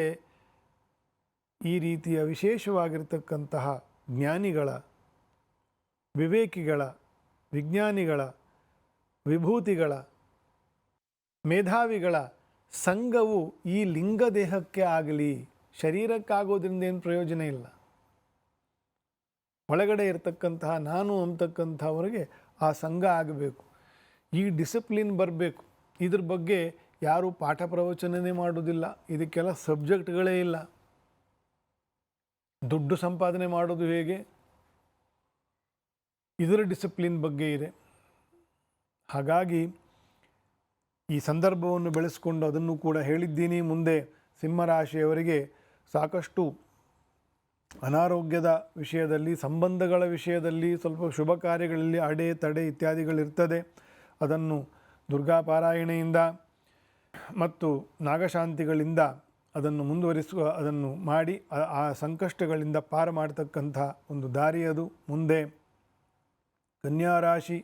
ಈ ರೀತಿಯ ವಿಶೇಷವಾಗಿರ್ತಕ್ಕಂತಹ ಜ್ಞಾನಿಗಳ, ವಿವೇಕಿಗಳ, ವಿಜ್ಞಾನಿಗಳ, ವಿಭೂತಿಗಳ, ಮೇಧಾವಿಗಳ ಸಂಘವು ಈ ಲಿಂಗದೇಹಕ್ಕೆ ಆಗಲಿ, ಶರೀರಕ್ಕಾಗೋದ್ರಿಂದ ಏನು ಪ್ರಯೋಜನ ಇಲ್ಲ. ಒಳಗಡೆ ಇರತಕ್ಕಂತಹ ನಾನು ಅಂತಕ್ಕಂಥವ್ರಿಗೆ ಆ ಸಂಘ ಆಗಬೇಕು, ಈ ಡಿಸಿಪ್ಲಿನ್ ಬರಬೇಕು. ಇದ್ರ ಬಗ್ಗೆ ಯಾರೂ ಪಾಠ ಪ್ರವಚನನೇ ಮಾಡೋದಿಲ್ಲ. ಇದಕ್ಕೆಲ್ಲ ಸಬ್ಜೆಕ್ಟ್ಗಳೇ ಇಲ್ಲ. ದುಡ್ಡು ಸಂಪಾದನೆ ಮಾಡೋದು ಹೇಗೆ, ಇದರ ಡಿಸಿಪ್ಲಿನ್ ಬಗ್ಗೆ ಇದೆ. ಹಾಗಾಗಿ ಈ ಸಂದರ್ಭವನ್ನು ಬೆಳೆಸ್ಕೊಂಡು ಅದನ್ನು ಕೂಡ ಹೇಳಿದ್ದೀನಿ. ಮುಂದೆ ಸಿಂಹರಾಶಿಯವರಿಗೆ ಸಾಕಷ್ಟು ಅನಾರೋಗ್ಯದ ವಿಷಯದಲ್ಲಿ, ಸಂಬಂಧಗಳ ವಿಷಯದಲ್ಲಿ, ಸ್ವಲ್ಪ ಶುಭ ಕಾರ್ಯಗಳಲ್ಲಿ ಅಡೆ ತಡೆ ಇತ್ಯಾದಿಗಳಿರ್ತದೆ. ಅದನ್ನು ದುರ್ಗಾ ಪಾರಾಯಣೆಯಿಂದ ಮತ್ತು ನಾಗಶಾಂತಿಗಳಿಂದ ಅದನ್ನು ಅದನ್ನು ಮಾಡಿ ಆ ಸಂಕಷ್ಟಗಳಿಂದ ಪಾರು ಮಾಡತಕ್ಕಂಥ ಒಂದು ದಾರಿ ಅದು. ಮುಂದೆ ಕನ್ಯಾ ರಾಶಿ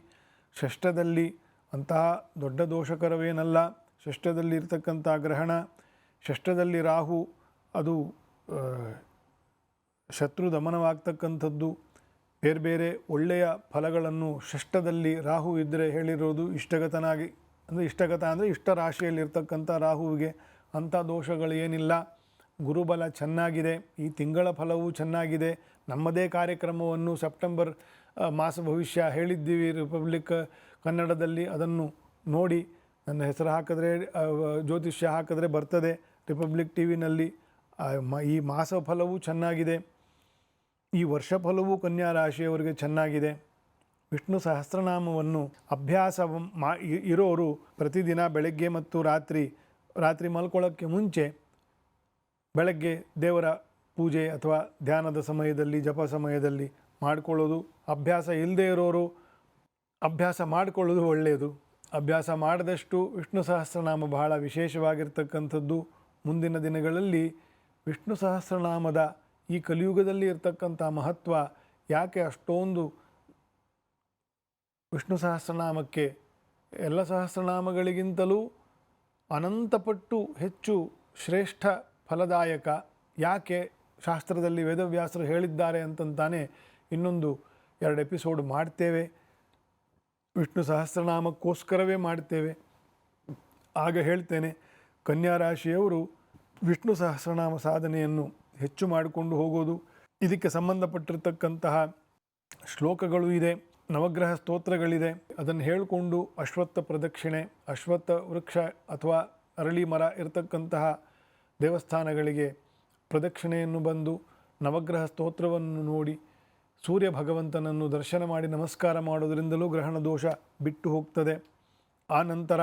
ಷಷ್ಠದಲ್ಲಿ ಅಂತಹ ದೊಡ್ಡ ದೋಷಕರವೇನಲ್ಲ. ಷಷ್ಠದಲ್ಲಿ ಇರ್ತಕ್ಕಂಥ ಗ್ರಹಣ, ಷಷ್ಠದಲ್ಲಿ ರಾಹು, ಅದು ಶತ್ರು ದಮನವಾಗ್ತಕ್ಕಂಥದ್ದು. ಬೇರೆ ಬೇರೆ ಒಳ್ಳೆಯ ಫಲಗಳನ್ನು ಷಷ್ಠದಲ್ಲಿ ರಾಹು ಇದ್ದರೆ ಹೇಳಿರೋದು. ಇಷ್ಟಗತ ಅಂದರೆ ಇಷ್ಟ ರಾಶಿಯಲ್ಲಿರ್ತಕ್ಕಂಥ ರಾಹುವಿಗೆ ಅಂಥ ದೋಷಗಳು ಏನಿಲ್ಲ. ಗುರುಬಲ ಚೆನ್ನಾಗಿದೆ. ಈ ತಿಂಗಳ ಫಲವೂ ಚೆನ್ನಾಗಿದೆ. ನಮ್ಮದೇ ಕಾರ್ಯಕ್ರಮವನ್ನು ಸೆಪ್ಟೆಂಬರ್ ಮಾಸ ಭವಿಷ್ಯ ಹೇಳಿದ್ದೀವಿ ರಿಪಬ್ಲಿಕ್ ಕನ್ನಡದಲ್ಲಿ. ಅದನ್ನು ನೋಡಿ, ನನ್ನ ಹೆಸರು ಹಾಕಿದ್ರೆ, ಜ್ಯೋತಿಷ್ಯ ಹಾಕಿದ್ರೆ ಬರ್ತದೆ ರಿಪಬ್ಲಿಕ್ ಟಿ ವಿನಲ್ಲಿ. ಈ ಮಾಸ ಫಲವೂ ಚೆನ್ನಾಗಿದೆ. ಈ ವರ್ಷ ಫಲವೂ ಕನ್ಯಾ ರಾಶಿಯವರಿಗೆ ಚೆನ್ನಾಗಿದೆ. ವಿಷ್ಣು ಸಹಸ್ರನಾಮವನ್ನು ಅಭ್ಯಾಸ ಇರೋರು ಪ್ರತಿದಿನ ಬೆಳಗ್ಗೆ ಮತ್ತು ರಾತ್ರಿ ಮಲ್ಕೊಳ್ಳೋಕ್ಕೆ ಮುಂಚೆ ಬೆಳಗ್ಗೆ ದೇವರ ಪೂಜೆ ಅಥವಾ ಧ್ಯಾನದ ಸಮಯದಲ್ಲಿ, ಜಪ ಸಮಯದಲ್ಲಿ ಮಾಡಿಕೊಳ್ಳೋದು. ಅಭ್ಯಾಸ ಇಲ್ಲದೆ ಇರೋರು ಅಭ್ಯಾಸ ಮಾಡಿಕೊಳ್ಳೋದು ಒಳ್ಳೆಯದು. ಅಭ್ಯಾಸ ಮಾಡಿದಷ್ಟು ವಿಷ್ಣು ಸಹಸ್ರನಾಮ ಬಹಳ ವಿಶೇಷವಾಗಿರ್ತಕ್ಕಂಥದ್ದು. ಮುಂದಿನ ದಿನಗಳಲ್ಲಿ ವಿಷ್ಣು ಸಹಸ್ರನಾಮದ ಈ ಕಲಿಯುಗದಲ್ಲಿ ಇರ್ತಕ್ಕಂಥ ಮಹತ್ವ ಯಾಕೆ ಅಷ್ಟೊಂದು, ವಿಷ್ಣು ಸಹಸ್ರನಾಮಕ್ಕೆ ಎಲ್ಲ ಸಹಸ್ರನಾಮಗಳಿಗಿಂತಲೂ ಅನಂತಪಟ್ಟು ಹೆಚ್ಚು ಶ್ರೇಷ್ಠ ಫಲದಾಯಕ ಯಾಕೆ ಶಾಸ್ತ್ರದಲ್ಲಿ ವೇದವ್ಯಾಸರು ಹೇಳಿದ್ದಾರೆ ಅಂತಂತಾನೆ ಇನ್ನೊಂದು 2 ಎಪಿಸೋಡ್ ಮಾಡ್ತೇವೆ. ವಿಷ್ಣು ಸಹಸ್ರನಾಮಕ್ಕೋಸ್ಕರವೇ ಮಾಡ್ತೇವೆ. ಆಗ ಹೇಳ್ತೇನೆ, ಕನ್ಯಾ ರಾಶಿಯವರು ವಿಷ್ಣು ಸಹಸ್ರನಾಮ ಸಾಧನೆಯನ್ನು ಹೆಚ್ಚು ಮಾಡಿಕೊಂಡು ಹೋಗೋದು. ಇದಕ್ಕೆ ಸಂಬಂಧಪಟ್ಟಿರ್ತಕ್ಕಂತಹ ಶ್ಲೋಕಗಳು ಇದೆ, ನವಗ್ರಹ ಸ್ತೋತ್ರಗಳಿದೆ. ಅದನ್ನು ಹೇಳಿಕೊಂಡು ಅಶ್ವತ್ಥ ಪ್ರದಕ್ಷಿಣೆ, ಅಶ್ವತ್ಥ ವೃಕ್ಷ ಅಥವಾ ಅರಳಿ ಮರ ಇರತಕ್ಕಂತಹ ದೇವಸ್ಥಾನಗಳಿಗೆ ಪ್ರದಕ್ಷಿಣೆಯನ್ನು ಬಂದು ನವಗ್ರಹ ಸ್ತೋತ್ರವನ್ನು ನೋಡಿ ಸೂರ್ಯ ಭಗವಂತನನ್ನು ದರ್ಶನ ಮಾಡಿ ನಮಸ್ಕಾರ ಮಾಡೋದರಿಂದಲೂ ಗ್ರಹಣ ದೋಷ ಬಿಟ್ಟು ಹೋಗ್ತದೆ. ಆ ನಂತರ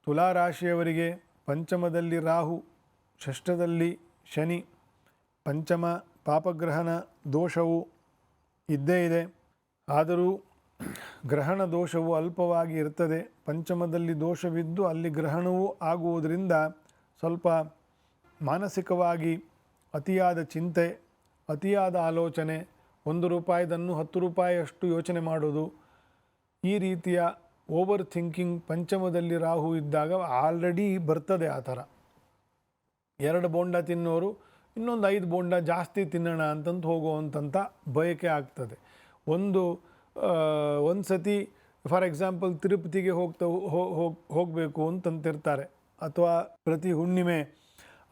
ತುಲಾರಾಶಿಯವರಿಗೆ ಪಂಚಮದಲ್ಲಿ ರಾಹು, ಷಷ್ಠದಲ್ಲಿ ಶನಿ, ಪಂಚಮ ಪಾಪಗ್ರಹಣ ದೋಷವು ಇದ್ದೇ ಇದೆ. ಆದರೂ ಗ್ರಹಣ ದೋಷವು ಅಲ್ಪವಾಗಿ ಇರ್ತದೆ. ಪಂಚಮದಲ್ಲಿ ದೋಷವಿದ್ದು ಅಲ್ಲಿ ಗ್ರಹಣವೂ ಆಗುವುದರಿಂದ ಸ್ವಲ್ಪ ಮಾನಸಿಕವಾಗಿ ಅತಿಯಾದ ಚಿಂತೆ, ಅತಿಯಾದ ಆಲೋಚನೆ, 1 ರೂಪಾಯಿದನ್ನು 10 ರೂಪಾಯಿಯಷ್ಟು ಯೋಚನೆ ಮಾಡೋದು, ಈ ರೀತಿಯ ಓವರ್ ಥಿಂಕಿಂಗ್ ಪಂಚಮದಲ್ಲಿ ರಾಹು ಇದ್ದಾಗ ಆಲ್ರೆಡಿ ಬರ್ತದೆ. ಆ ಥರ 2 ಬೋಂಡ ತಿನ್ನೋರು ಇನ್ನೊಂದು 5 ಬೋಂಡ ಜಾಸ್ತಿ ತಿನ್ನೋಣ ಅಂತಂತ ಹೋಗುವಂಥ ಬಯಕೆ ಆಗ್ತದೆ. ಒಂದು ಸತಿ ಫಾರ್ ಎಕ್ಸಾಂಪಲ್ ತಿರುಪತಿಗೆ ಹೋಗಬೇಕು ಅಂತಂತಿರ್ತಾರೆ, ಅಥವಾ ಪ್ರತಿ ಹುಣ್ಣಿಮೆ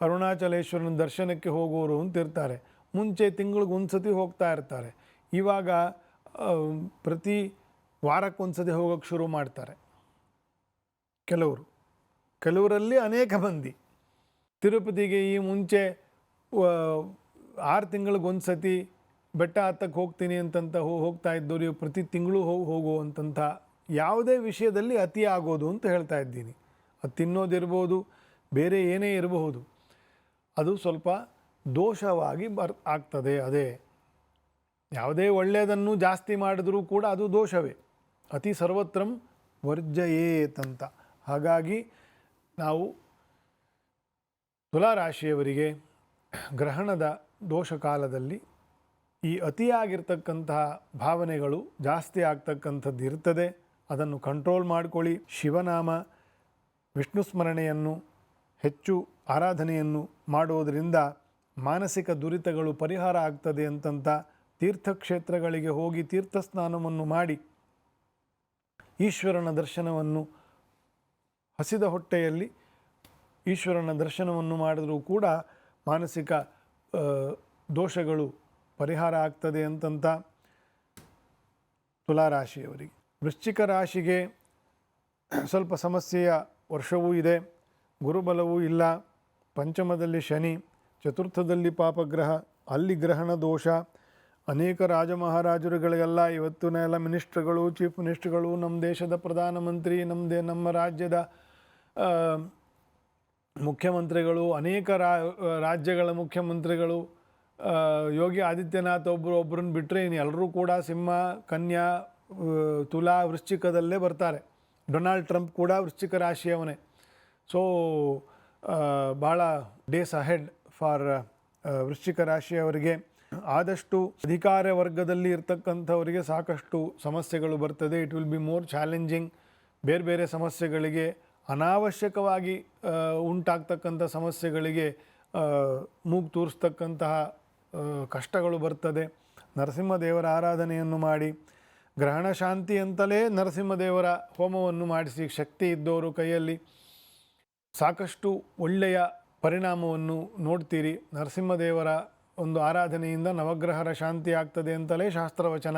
ಅರುಣಾಚಲೇಶ್ವರನ ದರ್ಶನಕ್ಕೆ ಹೋಗೋರು ಅಂತಿರ್ತಾರೆ. ಮುಂಚೆ ತಿಂಗಳಿಗೆ 1 ಸತಿ ಹೋಗ್ತಾ ಇರ್ತಾರೆ. ಇವಾಗ ಪ್ರತಿ ವಾರಕ್ಕೊಂದು ಸತಿ ಹೋಗೋಕ್ಕೆ ಶುರು ಮಾಡ್ತಾರೆ ಕೆಲವರಲ್ಲಿ ಅನೇಕ ಮಂದಿ. ತಿರುಪತಿಗೆ ಈ ಮುಂಚೆ 6 ತಿಂಗಳಿಗೆ 1 ಸತಿ ಬೆಟ್ಟ ಹತ್ತಕ್ಕೆ ಹೋಗ್ತೀನಿ ಅಂತಂತ ಹೋಗ್ತಾ ಇದ್ದವರು ಪ್ರತಿ ತಿಂಗಳು ಹೋಗುವಂಥ ಯಾವುದೇ ವಿಷಯದಲ್ಲಿ ಅತಿ ಆಗೋದು ಅಂತ ಹೇಳ್ತಾ ಇದ್ದೀನಿ. ಅದು ತಿನ್ನೋದಿರ್ಬೋದು, ಬೇರೆ ಏನೇ ಇರಬಹುದು, ಅದು ಸ್ವಲ್ಪ ದೋಷವಾಗಿ ಆಗ್ತದೆ. ಅದೇ ಯಾವುದೇ ಒಳ್ಳೆಯದನ್ನು ಜಾಸ್ತಿ ಮಾಡಿದ್ರೂ ಕೂಡ ಅದು ದೋಷವೇ. ಅತಿ ಸರ್ವತ್ರಂ ವರ್ಜಯೇತ್ ಅಂತ. ಹಾಗಾಗಿ ನಾವು ತುಲಾರಾಶಿಯವರಿಗೆ ಗ್ರಹಣದ ದೋಷ ಕಾಲದಲ್ಲಿ ಈ ಅತಿಯಾಗಿರ್ತಕ್ಕಂತಹ ಭಾವನೆಗಳು ಜಾಸ್ತಿ ಆಗ್ತಕ್ಕಂಥದ್ದು ಇರ್ತದೆ. ಅದನ್ನು ಕಂಟ್ರೋಲ್ ಮಾಡಿಕೊಳ್ಳಿ. ಶಿವನಾಮ ವಿಷ್ಣು ಸ್ಮರಣೆಯನ್ನು ಹೆಚ್ಚು ಆರಾಧನೆಯನ್ನು ಮಾಡೋದರಿಂದ ಮಾನಸಿಕ ದುರಿತಗಳು ಪರಿಹಾರ ಆಗ್ತದೆ ಅಂತಂತ ತೀರ್ಥಕ್ಷೇತ್ರಗಳಿಗೆ ಹೋಗಿ ತೀರ್ಥ ಸ್ನಾನವನ್ನು ಮಾಡಿ ಈಶ್ವರನ ದರ್ಶನವನ್ನು ಹಸಿದ ಹೊಟ್ಟೆಯಲ್ಲಿ ಈಶ್ವರನ ದರ್ಶನವನ್ನು ಮಾಡಿದ್ರೂ ಕೂಡ ಮಾನಸಿಕ ದೋಷಗಳು ಪರಿಹಾರ ಆಗ್ತದೆ ಅಂತಂತ ತುಲಾರಾಶಿಯವರಿಗೆ. ವೃಶ್ಚಿಕ ರಾಶಿಗೆ ಸ್ವಲ್ಪ ಸಮಸ್ಯೆಯ ವರ್ಷವೂ ಇದೆ. ಗುರುಬಲವೂ ಇಲ್ಲ. ಪಂಚಮದಲ್ಲಿ ಶನಿ, ಚತುರ್ಥದಲ್ಲಿ ಪಾಪಗ್ರಹ, ಅಲ್ಲಿ ಗ್ರಹಣ ದೋಷ. ಅನೇಕ ರಾಜ ಮಹಾರಾಜರುಗಳಿಗೆಲ್ಲ ಇವತ್ತಿನ ಎಲ್ಲ ಮಿನಿಸ್ಟ್ರುಗಳು, ಚೀಫ್ ಮಿನಿಸ್ಟ್ರುಗಳು, ನಮ್ಮ ದೇಶದ ಪ್ರಧಾನಮಂತ್ರಿ, ನಮ್ಮ ರಾಜ್ಯದ ಮುಖ್ಯಮಂತ್ರಿಗಳು, ಅನೇಕ ರಾಜ್ಯಗಳ ಮುಖ್ಯಮಂತ್ರಿಗಳು, ಯೋಗಿ ಆದಿತ್ಯನಾಥ್ ಒಬ್ಬರನ್ನ ಬಿಟ್ಟರೆ ಇನ್ನು ಎಲ್ಲರೂ ಕೂಡ ಸಿಂಹ, ಕನ್ಯಾ, ತುಲಾ, ವೃಶ್ಚಿಕದಲ್ಲೇ ಬರ್ತಾರೆ. ಡೊನಾಲ್ಡ್ ಟ್ರಂಪ್ ಕೂಡ ವೃಶ್ಚಿಕ ರಾಶಿಯವನೇ. ಸೊ ಭಾಳ ಡೇಸ್ ಅಹೆಡ್ ಫಾರ್ ವೃಶ್ಚಿಕ ರಾಶಿಯವರಿಗೆ. ಆದಷ್ಟು ಅಧಿಕಾರ ವರ್ಗದಲ್ಲಿ ಇರ್ತಕ್ಕಂಥವರಿಗೆ ಸಾಕಷ್ಟು ಸಮಸ್ಯೆಗಳು ಬರ್ತದೆ. It will be more challenging. ಬೇರೆ ಬೇರೆ ಸಮಸ್ಯೆಗಳಿಗೆ, ಅನಾವಶ್ಯಕವಾಗಿ ಉಂಟಾಗ್ತಕ್ಕಂಥ ಸಮಸ್ಯೆಗಳಿಗೆ ಮೂಗು ತೂರಿಸ್ತಕ್ಕಂತಹ ಕಷ್ಟಗಳು ಬರ್ತದೆ. ನರಸಿಂಹದೇವರ ಆರಾಧನೆಯನ್ನು ಮಾಡಿ, ಗ್ರಹಣ ಶಾಂತಿ ಅಂತಲೇ ನರಸಿಂಹದೇವರ ಹೋಮವನ್ನು ಮಾಡಿಸಿ, ಶಕ್ತಿ ಇದ್ದವರು ಕೈಯಲ್ಲಿ ಸಾಕಷ್ಟು ಒಳ್ಳೆಯ ಪರಿಣಾಮವನ್ನು ನೋಡ್ತೀರಿ. ನರಸಿಂಹದೇವರ ಒಂದು ಆರಾಧನೆಯಿಂದ ನವಗ್ರಹರ ಶಾಂತಿ ಆಗ್ತದೆ ಅಂತಲೇ ಶಾಸ್ತ್ರವಚನ.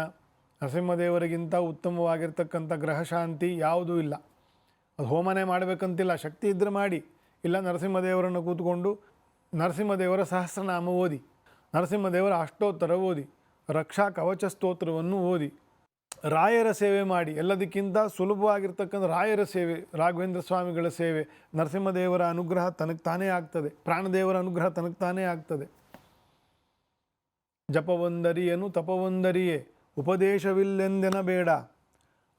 ನರಸಿಂಹದೇವರಿಗಿಂತ ಉತ್ತಮವಾಗಿರ್ತಕ್ಕಂಥ ಗ್ರಹ ಶಾಂತಿ ಯಾವುದೂ ಇಲ್ಲ. ಅದು ಹೋಮನೆ ಮಾಡಬೇಕಂತಿಲ್ಲ, ಶಕ್ತಿ ಇದ್ದರೆ ಮಾಡಿ. ಇಲ್ಲ ನರಸಿಂಹದೇವರನ್ನು ಕೂತ್ಕೊಂಡು ನರಸಿಂಹದೇವರ ಸಹಸ್ರನಾಮ ಓದಿ, ನರಸಿಂಹದೇವರ ಅಷ್ಟೋತ್ತರ ಓದಿ, ರಕ್ಷಾ ಕವಚ ಸ್ತೋತ್ರವನ್ನು ಓದಿ, ರಾಯರ ಸೇವೆ ಮಾಡಿ. ಎಲ್ಲದಕ್ಕಿಂತ ಸುಲಭವಾಗಿರ್ತಕ್ಕಂಥ ರಾಯರ ಸೇವೆ, ರಾಘವೇಂದ್ರ ಸ್ವಾಮಿಗಳ ಸೇವೆ. ನರಸಿಂಹದೇವರ ಅನುಗ್ರಹ ತನಗೆ ತಾನೇ ಆಗ್ತದೆ, ಪ್ರಾಣದೇವರ ಅನುಗ್ರಹ ತನಗೆ ತಾನೇ ಆಗ್ತದೆ. ಜಪವೊಂದರಿಯನು ತಪವೊಂದರಿಯೇ ಉಪದೇಶವಿಲ್ಲೆಂದೆನ ಬೇಡ,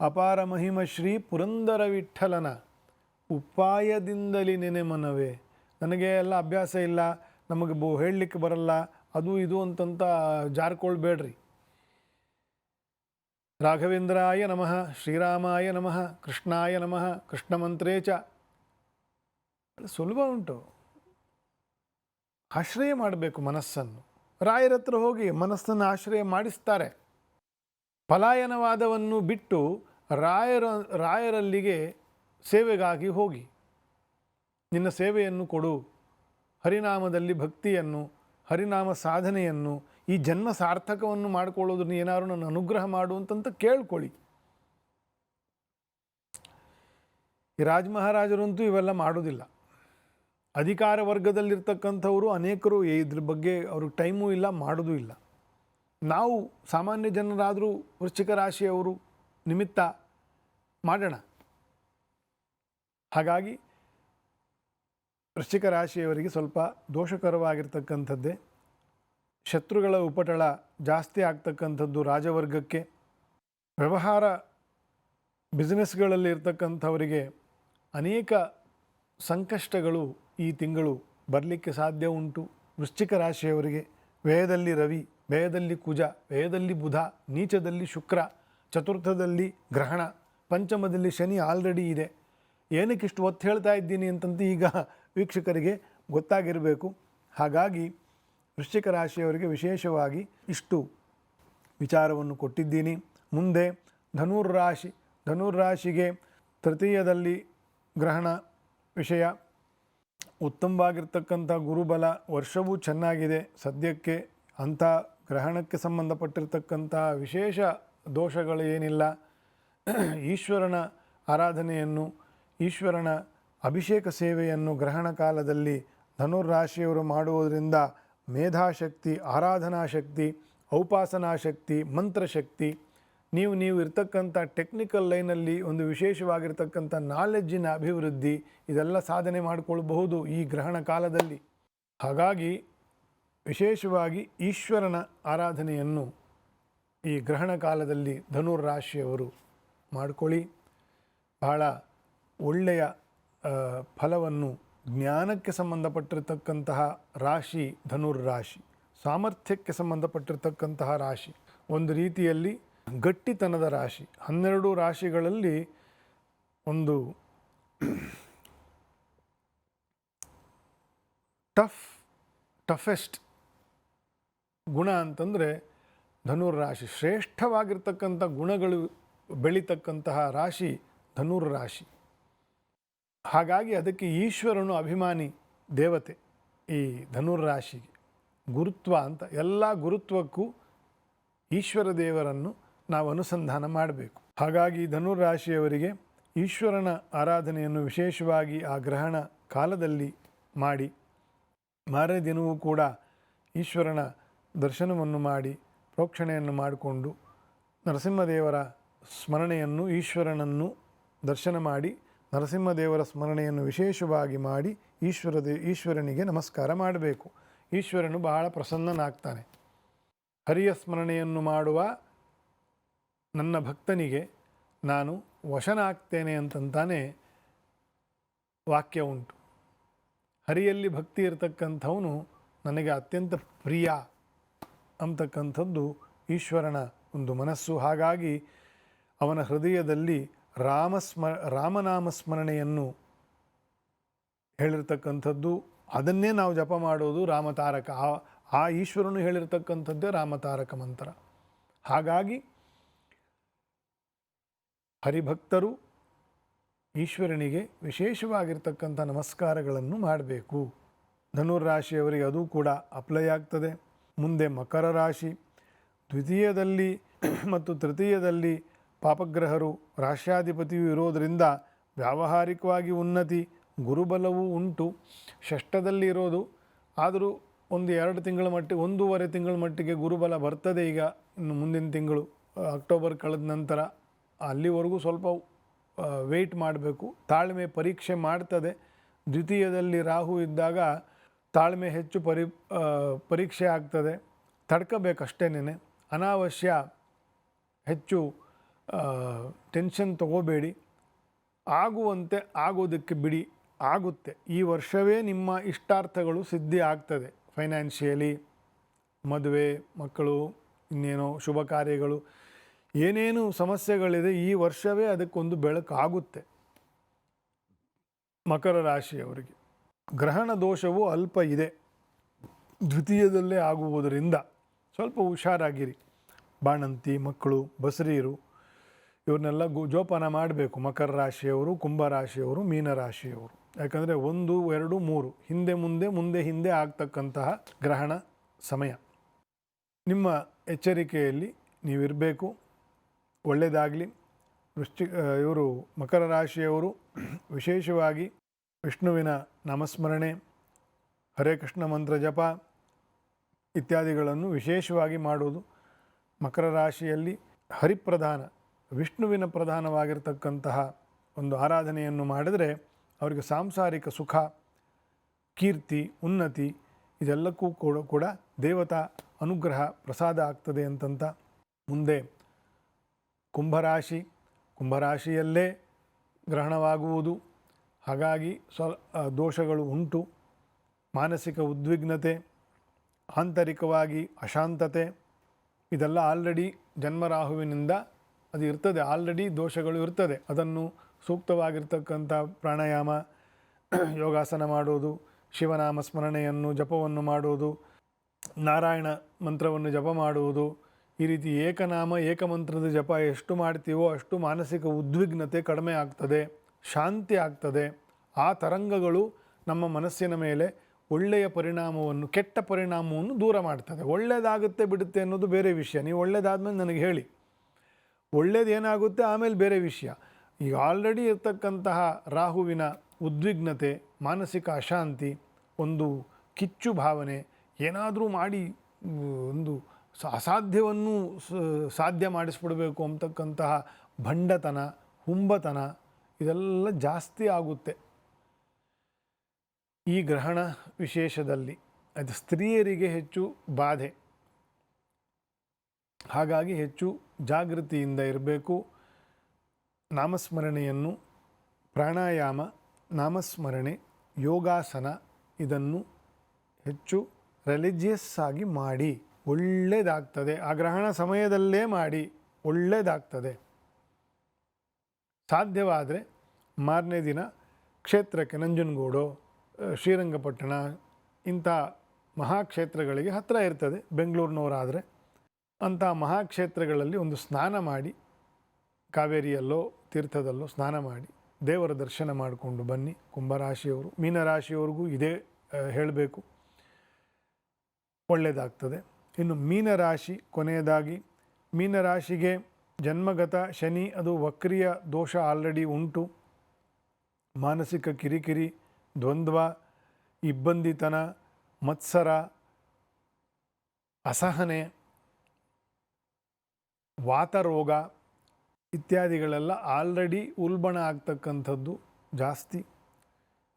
ಅಪಾರ ಮಹಿಮ ಶ್ರೀ ಪುರಂದರ ವಿಠ್ಠಲನ ಉಪಾಯದಿಂದಲಿ ನೆನೆ ಮನವೇ. ನನಗೆ ಎಲ್ಲ ಅಭ್ಯಾಸ ಇಲ್ಲ, ನಮಗೆ ಹೇಳಲಿಕ್ಕೆ ಬರಲ್ಲ, ಅದು ಇದು ಅಂತಂತ ಜಾರ್ಕೊಳ್ಬೇಡ್ರಿ. ರಾಘವೇಂದ್ರಾಯ ನಮಃ, ಶ್ರೀರಾಮಾಯ ನಮಃ, ಕೃಷ್ಣಾಯ ನಮಃ, ಕೃಷ್ಣ ಮಂತ್ರೇ ಚ. ಸುಲಭ ಉಂಟು. ಆಶ್ರಯ ಮಾಡಬೇಕು ಮನಸ್ಸನ್ನು. ರಾಯರ ಹತ್ರ ಹೋಗಿ ಮನಸ್ಸನ್ನು ಆಶ್ರಯ ಮಾಡಿಸ್ತಾರೆ. ಪಲಾಯನವಾದವನ್ನು ಬಿಟ್ಟು ರಾಯರಲ್ಲಿಗೆ ಸೇವೆಗಾಗಿ ಹೋಗಿ ನಿನ್ನ ಸೇವೆಯನ್ನು ಕೊಡು. ಹರಿನಾಮದಲ್ಲಿ ಭಕ್ತಿಯನ್ನು, ಹರಿನಾಮ ಸಾಧನೆಯನ್ನು, ಈ ಜನ್ಮ ಸಾರ್ಥಕವನ್ನು ಮಾಡಿಕೊಳ್ಳೋದನ್ನು ಏನಾದ್ರು ನನ್ನ ಅನುಗ್ರಹ ಮಾಡು ಅಂತಂತ ಕೇಳ್ಕೊಳ್ಳಿ. ಈ ರಾಜಮಹಾರಾಜರಂತೂ ಇವೆಲ್ಲ ಮಾಡೋದಿಲ್ಲ. ಅಧಿಕಾರ ವರ್ಗದಲ್ಲಿರ್ತಕ್ಕಂಥವರು ಅನೇಕರು ಇದ್ರ ಬಗ್ಗೆ ಅವ್ರಿಗೆ ಟೈಮೂ ಇಲ್ಲ, ಮಾಡೋದೂ ಇಲ್ಲ. ನಾವು ಸಾಮಾನ್ಯ ಜನರಾದರೂ ವೃಶ್ಚಿಕ ರಾಶಿಯವರು ನಿಮಿತ್ತ ಮಾಡೋಣ. ಹಾಗಾಗಿ ವೃಶ್ಚಿಕ ರಾಶಿಯವರಿಗೆ ಸ್ವಲ್ಪ ದೋಷಕರವಾಗಿರ್ತಕ್ಕಂಥದ್ದೇ. ಶತ್ರುಗಳ ಉಪಟಳ ಜಾಸ್ತಿ ಆಗ್ತಕ್ಕಂಥದ್ದು ರಾಜವರ್ಗಕ್ಕೆ. ವ್ಯವಹಾರ ಬಿಸ್ನೆಸ್ಗಳಲ್ಲಿ ಇರ್ತಕ್ಕಂಥವರಿಗೆ ಅನೇಕ ಸಂಕಷ್ಟಗಳು ಈ ತಿಂಗಳು ಬರಲಿಕ್ಕೆ ಸಾಧ್ಯ ಉಂಟು. ವೃಶ್ಚಿಕ ರಾಶಿಯವರಿಗೆ ವ್ಯಯದಲ್ಲಿ ರವಿ, ವ್ಯಯದಲ್ಲಿ ಕುಜ, ವ್ಯಯದಲ್ಲಿ ಬುಧ, ನೀಚದಲ್ಲಿ ಶುಕ್ರ, ಚತುರ್ಥದಲ್ಲಿ ಗ್ರಹಣ, ಪಂಚಮದಲ್ಲಿ ಶನಿ ಆಲ್ರೆಡಿ ಇದೆ. ಏನಕ್ಕಿಷ್ಟು ಒತ್ತು ಹೇಳ್ತಾ ಇದ್ದೀನಿ ಅಂತಂತ ಈಗ ವೀಕ್ಷಕರಿಗೆ ಗೊತ್ತಾಗಿರಬೇಕು. ಹಾಗಾಗಿ ವೃಶ್ಚಿಕ ರಾಶಿಯವರಿಗೆ ವಿಶೇಷವಾಗಿ ಇಷ್ಟು ವಿಚಾರವನ್ನು ಕೊಟ್ಟಿದ್ದೀನಿ. ಮುಂದೆ ಧನುರ್ರಾಶಿಗೆ ತೃತೀಯದಲ್ಲಿ ಗ್ರಹಣ ವಿಷಯ. ಉತ್ತಮವಾಗಿರ್ತಕ್ಕಂಥ ಗುರುಬಲ, ವರ್ಷವೂ ಚೆನ್ನಾಗಿದೆ ಸದ್ಯಕ್ಕೆ. ಅಂಥ ಗ್ರಹಣಕ್ಕೆ ಸಂಬಂಧಪಟ್ಟಿರ್ತಕ್ಕಂಥ ವಿಶೇಷ ದೋಷಗಳು ಏನಿಲ್ಲ. ಈಶ್ವರನ ಆರಾಧನೆಯನ್ನು, ಈಶ್ವರನ ಅಭಿಷೇಕ ಸೇವೆಯನ್ನು ಗ್ರಹಣ ಕಾಲದಲ್ಲಿ ಧನುರ್ರಾಶಿಯವರು ಮಾಡುವುದರಿಂದ ಮೇಧಾಶಕ್ತಿ, ಆರಾಧನಾಶಕ್ತಿ, ಔಪಾಸನಾಶಕ್ತಿ, ಮಂತ್ರಶಕ್ತಿ, ನೀವು ಇರ್ತಕ್ಕಂಥ ಟೆಕ್ನಿಕಲ್ ಲೈನಲ್ಲಿ ಒಂದು ವಿಶೇಷವಾಗಿರ್ತಕ್ಕಂಥ ನಾಲೆಡ್ಜಿನ ಅಭಿವೃದ್ಧಿ, ಇದೆಲ್ಲ ಸಾಧನೆ ಮಾಡಿಕೊಳ್ಳಬಹುದು ಈ ಗ್ರಹಣ ಕಾಲದಲ್ಲಿ. ಹಾಗಾಗಿ ವಿಶೇಷವಾಗಿ ಈಶ್ವರನ ಆರಾಧನೆಯನ್ನು ಈ ಗ್ರಹಣ ಕಾಲದಲ್ಲಿ ಧನುರ್ ರಾಶಿಯವರು ಮಾಡಿಕೊಳ್ಳಿ. ಬಹಳ ಒಳ್ಳೆಯ ಫಲವನ್ನು, ಜ್ಞಾನಕ್ಕೆ ಸಂಬಂಧಪಟ್ಟಿರತಕ್ಕಂತಹ ರಾಶಿ ಧನುರ್ ರಾಶಿ, ಸಾಮರ್ಥ್ಯಕ್ಕೆ ಸಂಬಂಧಪಟ್ಟಿರತಕ್ಕಂತಹ ರಾಶಿ, ಒಂದು ರೀತಿಯಲ್ಲಿ ಗಟ್ಟಿತನದ ರಾಶಿ. 12 ರಾಶಿಗಳಲ್ಲಿ ಒಂದು ಟಫೆಸ್ಟ್ ಗುಣ ಅಂತಂದರೆ ಧನುರ್ ರಾಶಿ. ಶ್ರೇಷ್ಠವಾಗಿರ್ತಕ್ಕಂಥ ಗುಣಗಳು ಬೆಳೀತಕ್ಕಂತಹ ರಾಶಿ ಧನುರ್ ರಾಶಿ. ಹಾಗಾಗಿ ಅದಕ್ಕೆ ಈಶ್ವರನು ಅಭಿಮಾನಿ ದೇವತೆ. ಈ ಧನುರ್ ರಾಶಿಗೆ ಗುರುತ್ವ ಅಂತ, ಎಲ್ಲ ಗುರುತ್ವಕ್ಕೂ ಈಶ್ವರ ದೇವರನ್ನು ನಾವು ಅನುಸಂಧಾನ ಮಾಡಬೇಕು. ಹಾಗಾಗಿ ಧನುರ್ ರಾಶಿಯವರಿಗೆ ಈಶ್ವರನ ಆರಾಧನೆಯನ್ನು ವಿಶೇಷವಾಗಿ ಆ ಗ್ರಹಣ ಕಾಲದಲ್ಲಿ ಮಾಡಿ, ಮಾರನೇ ದಿನವೂ ಕೂಡ ಈಶ್ವರನ ದರ್ಶನವನ್ನು ಮಾಡಿ ಪ್ರೋಕ್ಷಣೆಯನ್ನು ಮಾಡಿಕೊಂಡು ನರಸಿಂಹದೇವರ ಸ್ಮರಣೆಯನ್ನು, ಈಶ್ವರನನ್ನು ದರ್ಶನ ಮಾಡಿ ನರಸಿಂಹದೇವರ ಸ್ಮರಣೆಯನ್ನು ವಿಶೇಷವಾಗಿ ಮಾಡಿ ಈಶ್ವರನಿಗೆ ನಮಸ್ಕಾರ ಮಾಡಬೇಕು. ಈಶ್ವರನು ಬಹಳ ಪ್ರಸನ್ನನಾಗ್ತಾನೆ. ಹರಿಯ ಸ್ಮರಣೆಯನ್ನು ಮಾಡುವ ನನ್ನ ಭಕ್ತನಿಗೆ ನಾನು ವಶನಾಗ್ತೇನೆ ಅಂತಂತಾನೆ ವಾಕ್ಯ ಉಂಟು. ಹರಿಯಲ್ಲಿ ಭಕ್ತಿ ಇರತಕ್ಕಂಥವನು ನನಗೆ ಅತ್ಯಂತ ಪ್ರಿಯ ಅಂತಕ್ಕಂಥದ್ದು ಈಶ್ವರನ ಒಂದು ಮನಸ್ಸು. ಹಾಗಾಗಿ ಅವನ ಹೃದಯದಲ್ಲಿ ರಾಮನಾಮ ಸ್ಮರಣೆಯನ್ನು ಹೇಳಿರ್ತಕ್ಕಂಥದ್ದು, ಅದನ್ನೇ ನಾವು ಜಪ ಮಾಡೋದು ರಾಮತಾರಕ. ಆ ಈಶ್ವರನು ಹೇಳಿರ್ತಕ್ಕಂಥದ್ದೇ ರಾಮತಾರಕ ಮಂತ್ರ. ಹಾಗಾಗಿ ಹರಿಭಕ್ತರು ಈಶ್ವರನಿಗೆ ವಿಶೇಷವಾಗಿರ್ತಕ್ಕಂಥ ನಮಸ್ಕಾರಗಳನ್ನು ಮಾಡಬೇಕು. ಧನುರ್ ರಾಶಿಯವರಿಗೆ ಅದು ಕೂಡ ಅಪ್ಲೈ ಆಗ್ತದೆ. ಮುಂದೆ ಮಕರ ರಾಶಿ, ದ್ವಿತೀಯದಲ್ಲಿ ಮತ್ತು ತೃತೀಯದಲ್ಲಿ ಪಾಪಗ್ರಹರು, ರಾಶ್ಯಾಧಿಪತಿಯು ಇರೋದರಿಂದ ವ್ಯಾವಹಾರಿಕವಾಗಿ ಉನ್ನತಿ, ಗುರುಬಲವೂ ಉಂಟು. ಷಷ್ಠದಲ್ಲಿ ಇರೋದು, ಆದರೂ ಒಂದು 2 ತಿಂಗಳ ಮಟ್ಟಿಗೆ, 1.5 ತಿಂಗಳ ಮಟ್ಟಿಗೆ ಗುರುಬಲ ಬರ್ತದೆ. ಈಗ ಇನ್ನು ಮುಂದಿನ ತಿಂಗಳು ಅಕ್ಟೋಬರ್ ಕಳೆದ ನಂತರ ಅಲ್ಲಿವರೆಗೂ ಸ್ವಲ್ಪ ವೆಯ್ಟ್ ಮಾಡಬೇಕು. ತಾಳ್ಮೆ ಪರೀಕ್ಷೆ ಮಾಡ್ತದೆ. ದ್ವಿತೀಯದಲ್ಲಿ ರಾಹು ಇದ್ದಾಗ ತಾಳ್ಮೆ ಹೆಚ್ಚು ಪರೀಕ್ಷೆ ಆಗ್ತದೆ. ತಡ್ಕಬೇಕಷ್ಟೇನೆ. ಅನಾವಶ್ಯ ಹೆಚ್ಚು ಟೆನ್ಷನ್ ತಗೋಬೇಡಿ. ಆಗುವಂತೆ ಆಗೋದಕ್ಕೆ ಬಿಡಿ, ಆಗುತ್ತೆ. ಈ ವರ್ಷವೇ ನಿಮ್ಮ ಇಷ್ಟಾರ್ಥಗಳು ಸಿದ್ಧಿ ಆಗ್ತದೆ. ಫೈನಾನ್ಷಿಯಲಿ, ಮದುವೆ, ಮಕ್ಕಳು, ಇನ್ನೇನೋ ಶುಭ ಕಾರ್ಯಗಳು, ಏನೇನು ಸಮಸ್ಯೆಗಳಿದೆ ಈ ವರ್ಷವೇ ಅದಕ್ಕೊಂದು ಬೆಳಕಾಗುತ್ತೆ. ಮಕರ ರಾಶಿಯವರಿಗೆ ಗ್ರಹಣ ದೋಷವು ಅಲ್ಪ ಇದೆ, ದ್ವಿತೀಯದಲ್ಲೇ ಆಗುವುದರಿಂದ ಸ್ವಲ್ಪ ಹುಷಾರಾಗಿರಿ. ಬಾಣಂತಿ ಮಕ್ಕಳು, ಬಸರೀರು ಇವ್ರನ್ನೆಲ್ಲ ಜೋಪಾನ ಮಾಡಬೇಕು. ಮಕರ ರಾಶಿಯವರು, ಕುಂಭರಾಶಿಯವರು, ಮೀನರಾಶಿಯವರು. ಯಾಕಂದರೆ 1, 2, 3 ಹಿಂದೆ ಮುಂದೆ ಹಿಂದೆ ಆಗ್ತಕ್ಕಂತಹ ಗ್ರಹಣ ಸಮಯ. ನಿಮ್ಮ ಎಚ್ಚರಿಕೆಯಲ್ಲಿ ನೀವಿರಬೇಕು. ಒಳ್ಳೆಯದಾಗಲಿ. ಇವರು ಮಕರ ರಾಶಿಯವರು ವಿಶೇಷವಾಗಿ ವಿಷ್ಣುವಿನ ನಾಮಸ್ಮರಣೆ, ಹರೇ ಕೃಷ್ಣ ಮಂತ್ರ ಜಪ ಇತ್ಯಾದಿಗಳನ್ನು ವಿಶೇಷವಾಗಿ ಮಾಡುವುದು. ಮಕರ ರಾಶಿಯಲ್ಲಿ ಹರಿಪ್ರಧಾನ, ವಿಷ್ಣುವಿನ ಪ್ರಧಾನವಾಗಿರ್ತಕ್ಕಂತಹ ಒಂದು ಆರಾಧನೆಯನ್ನು ಮಾಡಿದರೆ ಅವರಿಗೆ ಸಾಂಸಾರಿಕ ಸುಖ, ಕೀರ್ತಿ, ಉನ್ನತಿ ಇದೆಲ್ಲಕ್ಕೂ ಕೂಡ ದೇವತಾ ಅನುಗ್ರಹ ಪ್ರಸಾದ ಆಗ್ತದೆ ಅಂತಂತ. ಮುಂದೆ ಕುಂಭರಾಶಿಯಲ್ಲೇ ಗ್ರಹಣವಾಗುವುದು. ಹಾಗಾಗಿ ದೋಷಗಳು ಉಂಟು. ಮಾನಸಿಕ ಉದ್ವಿಗ್ನತೆ, ಆಂತರಿಕವಾಗಿ ಅಶಾಂತತೆ ಇದೆಲ್ಲ ಆಲ್ರೆಡಿ ಜನ್ಮರಾಹುವಿನಿಂದ ಅದು ಇರ್ತದೆ. ಆಲ್ರೆಡಿ ದೋಷಗಳು ಇರ್ತದೆ. ಅದನ್ನು ಸೂಕ್ತವಾಗಿರ್ತಕ್ಕಂಥ ಪ್ರಾಣಾಯಾಮ, ಯೋಗಾಸನ ಮಾಡೋದು, ಶಿವನಾಮ ಸ್ಮರಣೆಯನ್ನು ಜಪವನ್ನು ಮಾಡೋದು, ನಾರಾಯಣ ಮಂತ್ರವನ್ನು ಜಪ ಮಾಡುವುದು, ಈ ರೀತಿ ಏಕನಾಮ ಏಕಮಂತ್ರದ ಜಪ ಎಷ್ಟು ಮಾಡ್ತೀವೋ ಅಷ್ಟು ಮಾನಸಿಕ ಉದ್ವಿಗ್ನತೆ ಕಡಿಮೆ ಆಗ್ತದೆ, ಶಾಂತಿ ಆಗ್ತದೆ. ಆ ತರಂಗಗಳು ನಮ್ಮ ಮನಸ್ಸಿನ ಮೇಲೆ ಒಳ್ಳೆಯ ಪರಿಣಾಮವನ್ನು, ಕೆಟ್ಟ ಪರಿಣಾಮವನ್ನು ದೂರ ಮಾಡ್ತದೆ. ಒಳ್ಳೆಯದಾಗುತ್ತೆ ಬಿಡುತ್ತೆ ಅನ್ನೋದು ಬೇರೆ ವಿಷಯ. ನೀವು ಒಳ್ಳೆಯದಾದ್ಮೇಲೆ ನನಗೆ ಹೇಳಿ, ಒಳ್ಳೆಯದೇನಾಗುತ್ತೆ ಆಮೇಲೆ ಬೇರೆ ವಿಷಯ. ಈಗ ಆಲ್ರೆಡಿ ಇರ್ತಕ್ಕಂತಹ ರಾಹುವಿನ ಉದ್ವಿಗ್ನತೆ, ಮಾನಸಿಕ ಅಶಾಂತಿ, ಒಂದು ಕಿಚ್ಚು ಭಾವನೆ, ಏನಾದರೂ ಮಾಡಿ ಒಂದು ಅಸಾಧ್ಯವನ್ನು ಸಾಧ್ಯ ಮಾಡಿಸ್ಬಿಡಬೇಕು ಅಂತಕ್ಕಂತಹ ಭಂಡತನ, ಹುಂಬತನ ಇದೆಲ್ಲ ಜಾಸ್ತಿ ಆಗುತ್ತೆ ಈ ಗ್ರಹಣ ವಿಶೇಷದಲ್ಲಿ. ಅದು ಸ್ತ್ರೀಯರಿಗೆ ಹೆಚ್ಚು ಬಾಧೆ. ಹಾಗಾಗಿ ಹೆಚ್ಚು ಜಾಗೃತಿಯಿಂದ ಇರಬೇಕು. ನಾಮಸ್ಮರಣೆಯನ್ನು, ಪ್ರಾಣಾಯಾಮ, ನಾಮಸ್ಮರಣೆ, ಯೋಗಾಸನ ಇದನ್ನು ಹೆಚ್ಚು ರಿಲಿಜಿಯಸ್ ಆಗಿ ಮಾಡಿ, ಒಳ್ಳೆಯದಾಗ್ತದೆ. ಆ ಗ್ರಹಣ ಸಮಯದಲ್ಲೇ ಮಾಡಿ, ಒಳ್ಳೆಯದಾಗ್ತದೆ. ಸಾಧ್ಯವಾದರೆ ಮಾರನೇ ದಿನ ಕ್ಷೇತ್ರಕ್ಕೆ, ನಂಜನಗೂಡು, ಶ್ರೀರಂಗಪಟ್ಟಣ ಇಂಥ ಮಹಾಕ್ಷೇತ್ರಗಳಿಗೆ ಹತ್ತಿರ ಇರ್ತದೆ ಬೆಂಗಳೂರಿನವರಾದರೆ, ಅಂಥ ಮಹಾಕ್ಷೇತ್ರಗಳಲ್ಲಿ ಒಂದು ಸ್ನಾನ ಮಾಡಿ, ಕಾವೇರಿಯಲ್ಲೋ ತೀರ್ಥದಲ್ಲೋ ಸ್ನಾನ ಮಾಡಿ ದೇವರ ದರ್ಶನ ಮಾಡಿಕೊಂಡು ಬನ್ನಿ. ಕುಂಭರಾಶಿಯವರು, ಮೀನರಾಶಿಯವ್ರಿಗೂ ಇದೇ ಹೇಳಬೇಕು, ಒಳ್ಳೆಯದಾಗ್ತದೆ. ಇನ್ನು ಮೀನರಾಶಿ, ಕೊನೆಯದಾಗಿ ಮೀನರಾಶಿಗೆ ಜನ್ಮಗತ ಶನಿ, ಅದು ವಕ್ರಿಯ ದೋಷ ಆಲ್ರೆಡಿ ಉಂಟು. ಮಾನಸಿಕ ಕಿರಿಕಿರಿ, ದ್ವಂದ್ವ, ಇಬ್ಬಂದಿತನ, ಮತ್ಸರ, ಅಸಹನೆ, ವಾತರೋಗ ಇತ್ಯಾದಿಗಳೆಲ್ಲ ಆಲ್ರೆಡಿ ಉಲ್ಬಣ ಆಗ್ತಕ್ಕಂಥದ್ದು ಜಾಸ್ತಿ.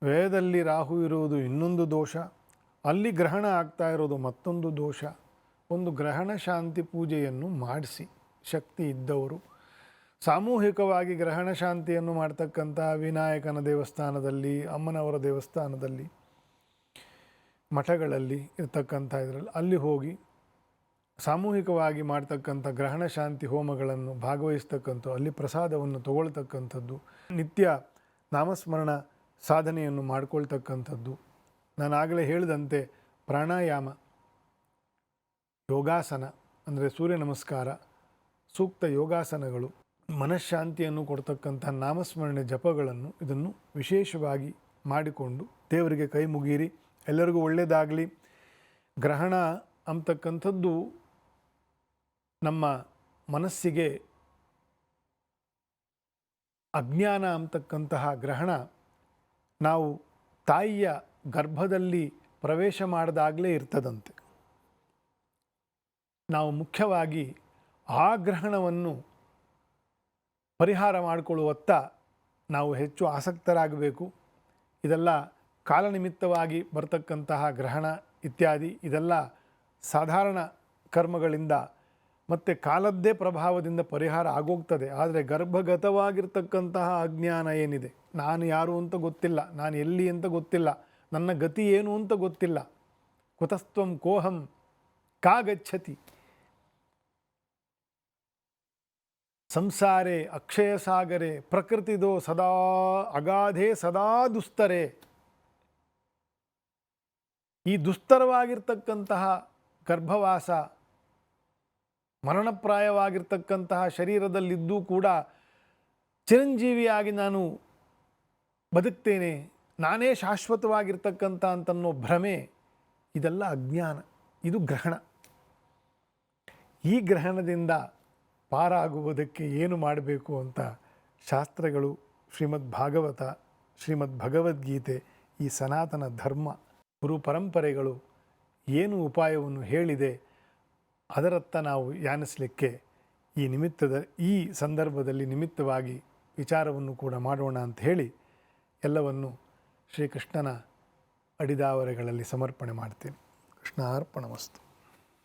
ವ್ಯಯದಲ್ಲಿ ರಾಹು ಇರುವುದು ಇನ್ನೊಂದು ದೋಷ, ಅಲ್ಲಿ ಗ್ರಹಣ ಆಗ್ತಾ ಇರೋದು ಮತ್ತೊಂದು ದೋಷ. ಒಂದು ಗ್ರಹಣ ಶಾಂತಿ ಪೂಜೆಯನ್ನು ಮಾಡಿಸಿ, ಶಕ್ತಿ ಇದ್ದವರು ಸಾಮೂಹಿಕವಾಗಿ ಗ್ರಹಣ ಶಾಂತಿಯನ್ನು ಮಾಡ್ತಕ್ಕಂಥ ವಿನಾಯಕನ ದೇವಸ್ಥಾನದಲ್ಲಿ, ಅಮ್ಮನವರ ದೇವಸ್ಥಾನದಲ್ಲಿ, ಮಠಗಳಲ್ಲಿ ಇರ್ತಕ್ಕಂಥ ಇದರಲ್ಲಿ ಅಲ್ಲಿ ಹೋಗಿ ಸಾಮೂಹಿಕವಾಗಿ ಮಾಡ್ತಕ್ಕಂಥ ಗ್ರಹಣ ಶಾಂತಿ ಹೋಮಗಳನ್ನು ಭಾಗವಹಿಸ್ತಕ್ಕಂಥ, ಅಲ್ಲಿ ಪ್ರಸಾದವನ್ನು ತಗೊಳ್ತಕ್ಕಂಥದ್ದು, ನಿತ್ಯ ನಾಮಸ್ಮರಣ ಸಾಧನೆಯನ್ನು ಮಾಡಿಕೊಳ್ತಕ್ಕಂಥದ್ದು. ನಾನು ಆಗಲೇ ಹೇಳಿದಂತೆ ಪ್ರಾಣಾಯಾಮ, ಯೋಗಾಸನ ಅಂದರೆ ಸೂರ್ಯ ನಮಸ್ಕಾರ, ಸೂಕ್ತ ಯೋಗಾಸನಗಳು, ಮನಃಶಾಂತಿಯನ್ನು ಕೊಡ್ತಕ್ಕಂಥ ನಾಮಸ್ಮರಣೆ ಜಪಗಳನ್ನು ಇದನ್ನು ವಿಶೇಷವಾಗಿ ಮಾಡಿಕೊಂಡು ದೇವರಿಗೆ ಕೈ ಮುಗೀರಿ. ಎಲ್ಲರಿಗೂ ಒಳ್ಳೆಯದಾಗಲಿ. ಗ್ರಹಣ ಅಂತಕ್ಕಂಥದ್ದು ನಮ್ಮ ಮನಸ್ಸಿಗೆ ಅಜ್ಞಾನ ಅಂತಕ್ಕಂತಹ ಗ್ರಹಣ ನಾವು ತಾಯಿಯ ಗರ್ಭದಲ್ಲಿ ಪ್ರವೇಶ ಮಾಡಿದಾಗಲೇ ಇರ್ತದಂತೆ. ನಾವು ಮುಖ್ಯವಾಗಿ ಆ ಗ್ರಹಣವನ್ನು ಪರಿಹಾರ ಮಾಡಿಕೊಳ್ಳುವತ್ತ ನಾವು ಹೆಚ್ಚು ಆಸಕ್ತರಾಗಬೇಕು. ಇದೆಲ್ಲ ಕಾಲನಿಮಿತ್ತವಾಗಿ ಬರ್ತಕ್ಕಂತಹ ಗ್ರಹಣ ಇತ್ಯಾದಿ ಇದೆಲ್ಲ ಸಾಧಾರಣ ಕರ್ಮಗಳಿಂದ ಮತ್ತು ಕಾಲದ್ದೇ ಪ್ರಭಾವದಿಂದ ಪರಿಹಾರ ಆಗೋಗ್ತದೆ. ಆದರೆ ಗರ್ಭಗತವಾಗಿರ್ತಕ್ಕಂತಹ ಅಜ್ಞಾನ ಏನಿದೆ, ನಾನು ಯಾರು ಅಂತ ಗೊತ್ತಿಲ್ಲ, ನಾನು ಎಲ್ಲಿ ಅಂತ ಗೊತ್ತಿಲ್ಲ, ನನ್ನ ಗತಿ ಏನು ಅಂತ ಗೊತ್ತಿಲ್ಲ, ಕುತಸ್ತ್ವಂ ಕೋಹಂ ಕಾ ಗಚ್ಚತಿ, ಸಂಸಾರೇ ಅಕ್ಷಯ ಸಾಗರೆ ಪ್ರಕೃತಿದೋ ಸದಾ ಅಗಾಧೆ ಸದಾ ದುಸ್ತರೆ. ಈ ದುಸ್ತರವಾಗಿರ್ತಕ್ಕಂತಹ ಗರ್ಭವಾಸ, ಮರಣಪ್ರಾಯವಾಗಿರ್ತಕ್ಕಂತಹ ಶರೀರದಲ್ಲಿದ್ದೂ ಕೂಡ ಚಿರಂಜೀವಿಯಾಗಿ ನಾನು ಬದುಕ್ತೇನೆ, ನಾನೇ ಶಾಶ್ವತವಾಗಿರ್ತಕ್ಕಂಥ ಅಂತನ್ನೋ ಭ್ರಮೆ, ಇದೆಲ್ಲ ಅಜ್ಞಾನ, ಇದು ಗ್ರಹಣ. ಈ ಗ್ರಹಣದಿಂದ ಪಾರಾಗುವುದಕ್ಕೆ ಏನು ಮಾಡಬೇಕು ಅಂತ ಶಾಸ್ತ್ರಗಳು, ಶ್ರೀಮದ್ ಭಾಗವತ, ಶ್ರೀಮದ್ ಭಗವದ್ಗೀತೆ, ಈ ಸನಾತನ ಧರ್ಮ, ಗುರು ಪರಂಪರೆಗಳು ಏನು ಉಪಾಯವನ್ನು ಹೇಳಿದೆ ಅದರತ್ತ ನಾವು ಯಾನಿಸಲಿಕ್ಕೆ ಈ ಸಂದರ್ಭದಲ್ಲಿ ನಿಮಿತ್ತವಾಗಿ ವಿಚಾರವನ್ನು ಕೂಡ ಮಾಡೋಣ ಅಂತ ಹೇಳಿ ಎಲ್ಲವನ್ನು ಶ್ರೀಕೃಷ್ಣನ ಅಡಿದಾವರೆಗಳಲ್ಲಿ ಸಮರ್ಪಣೆ ಮಾಡ್ತೀನಿ. ಕೃಷ್ಣಾರ್ಪಣಮಸ್ತು.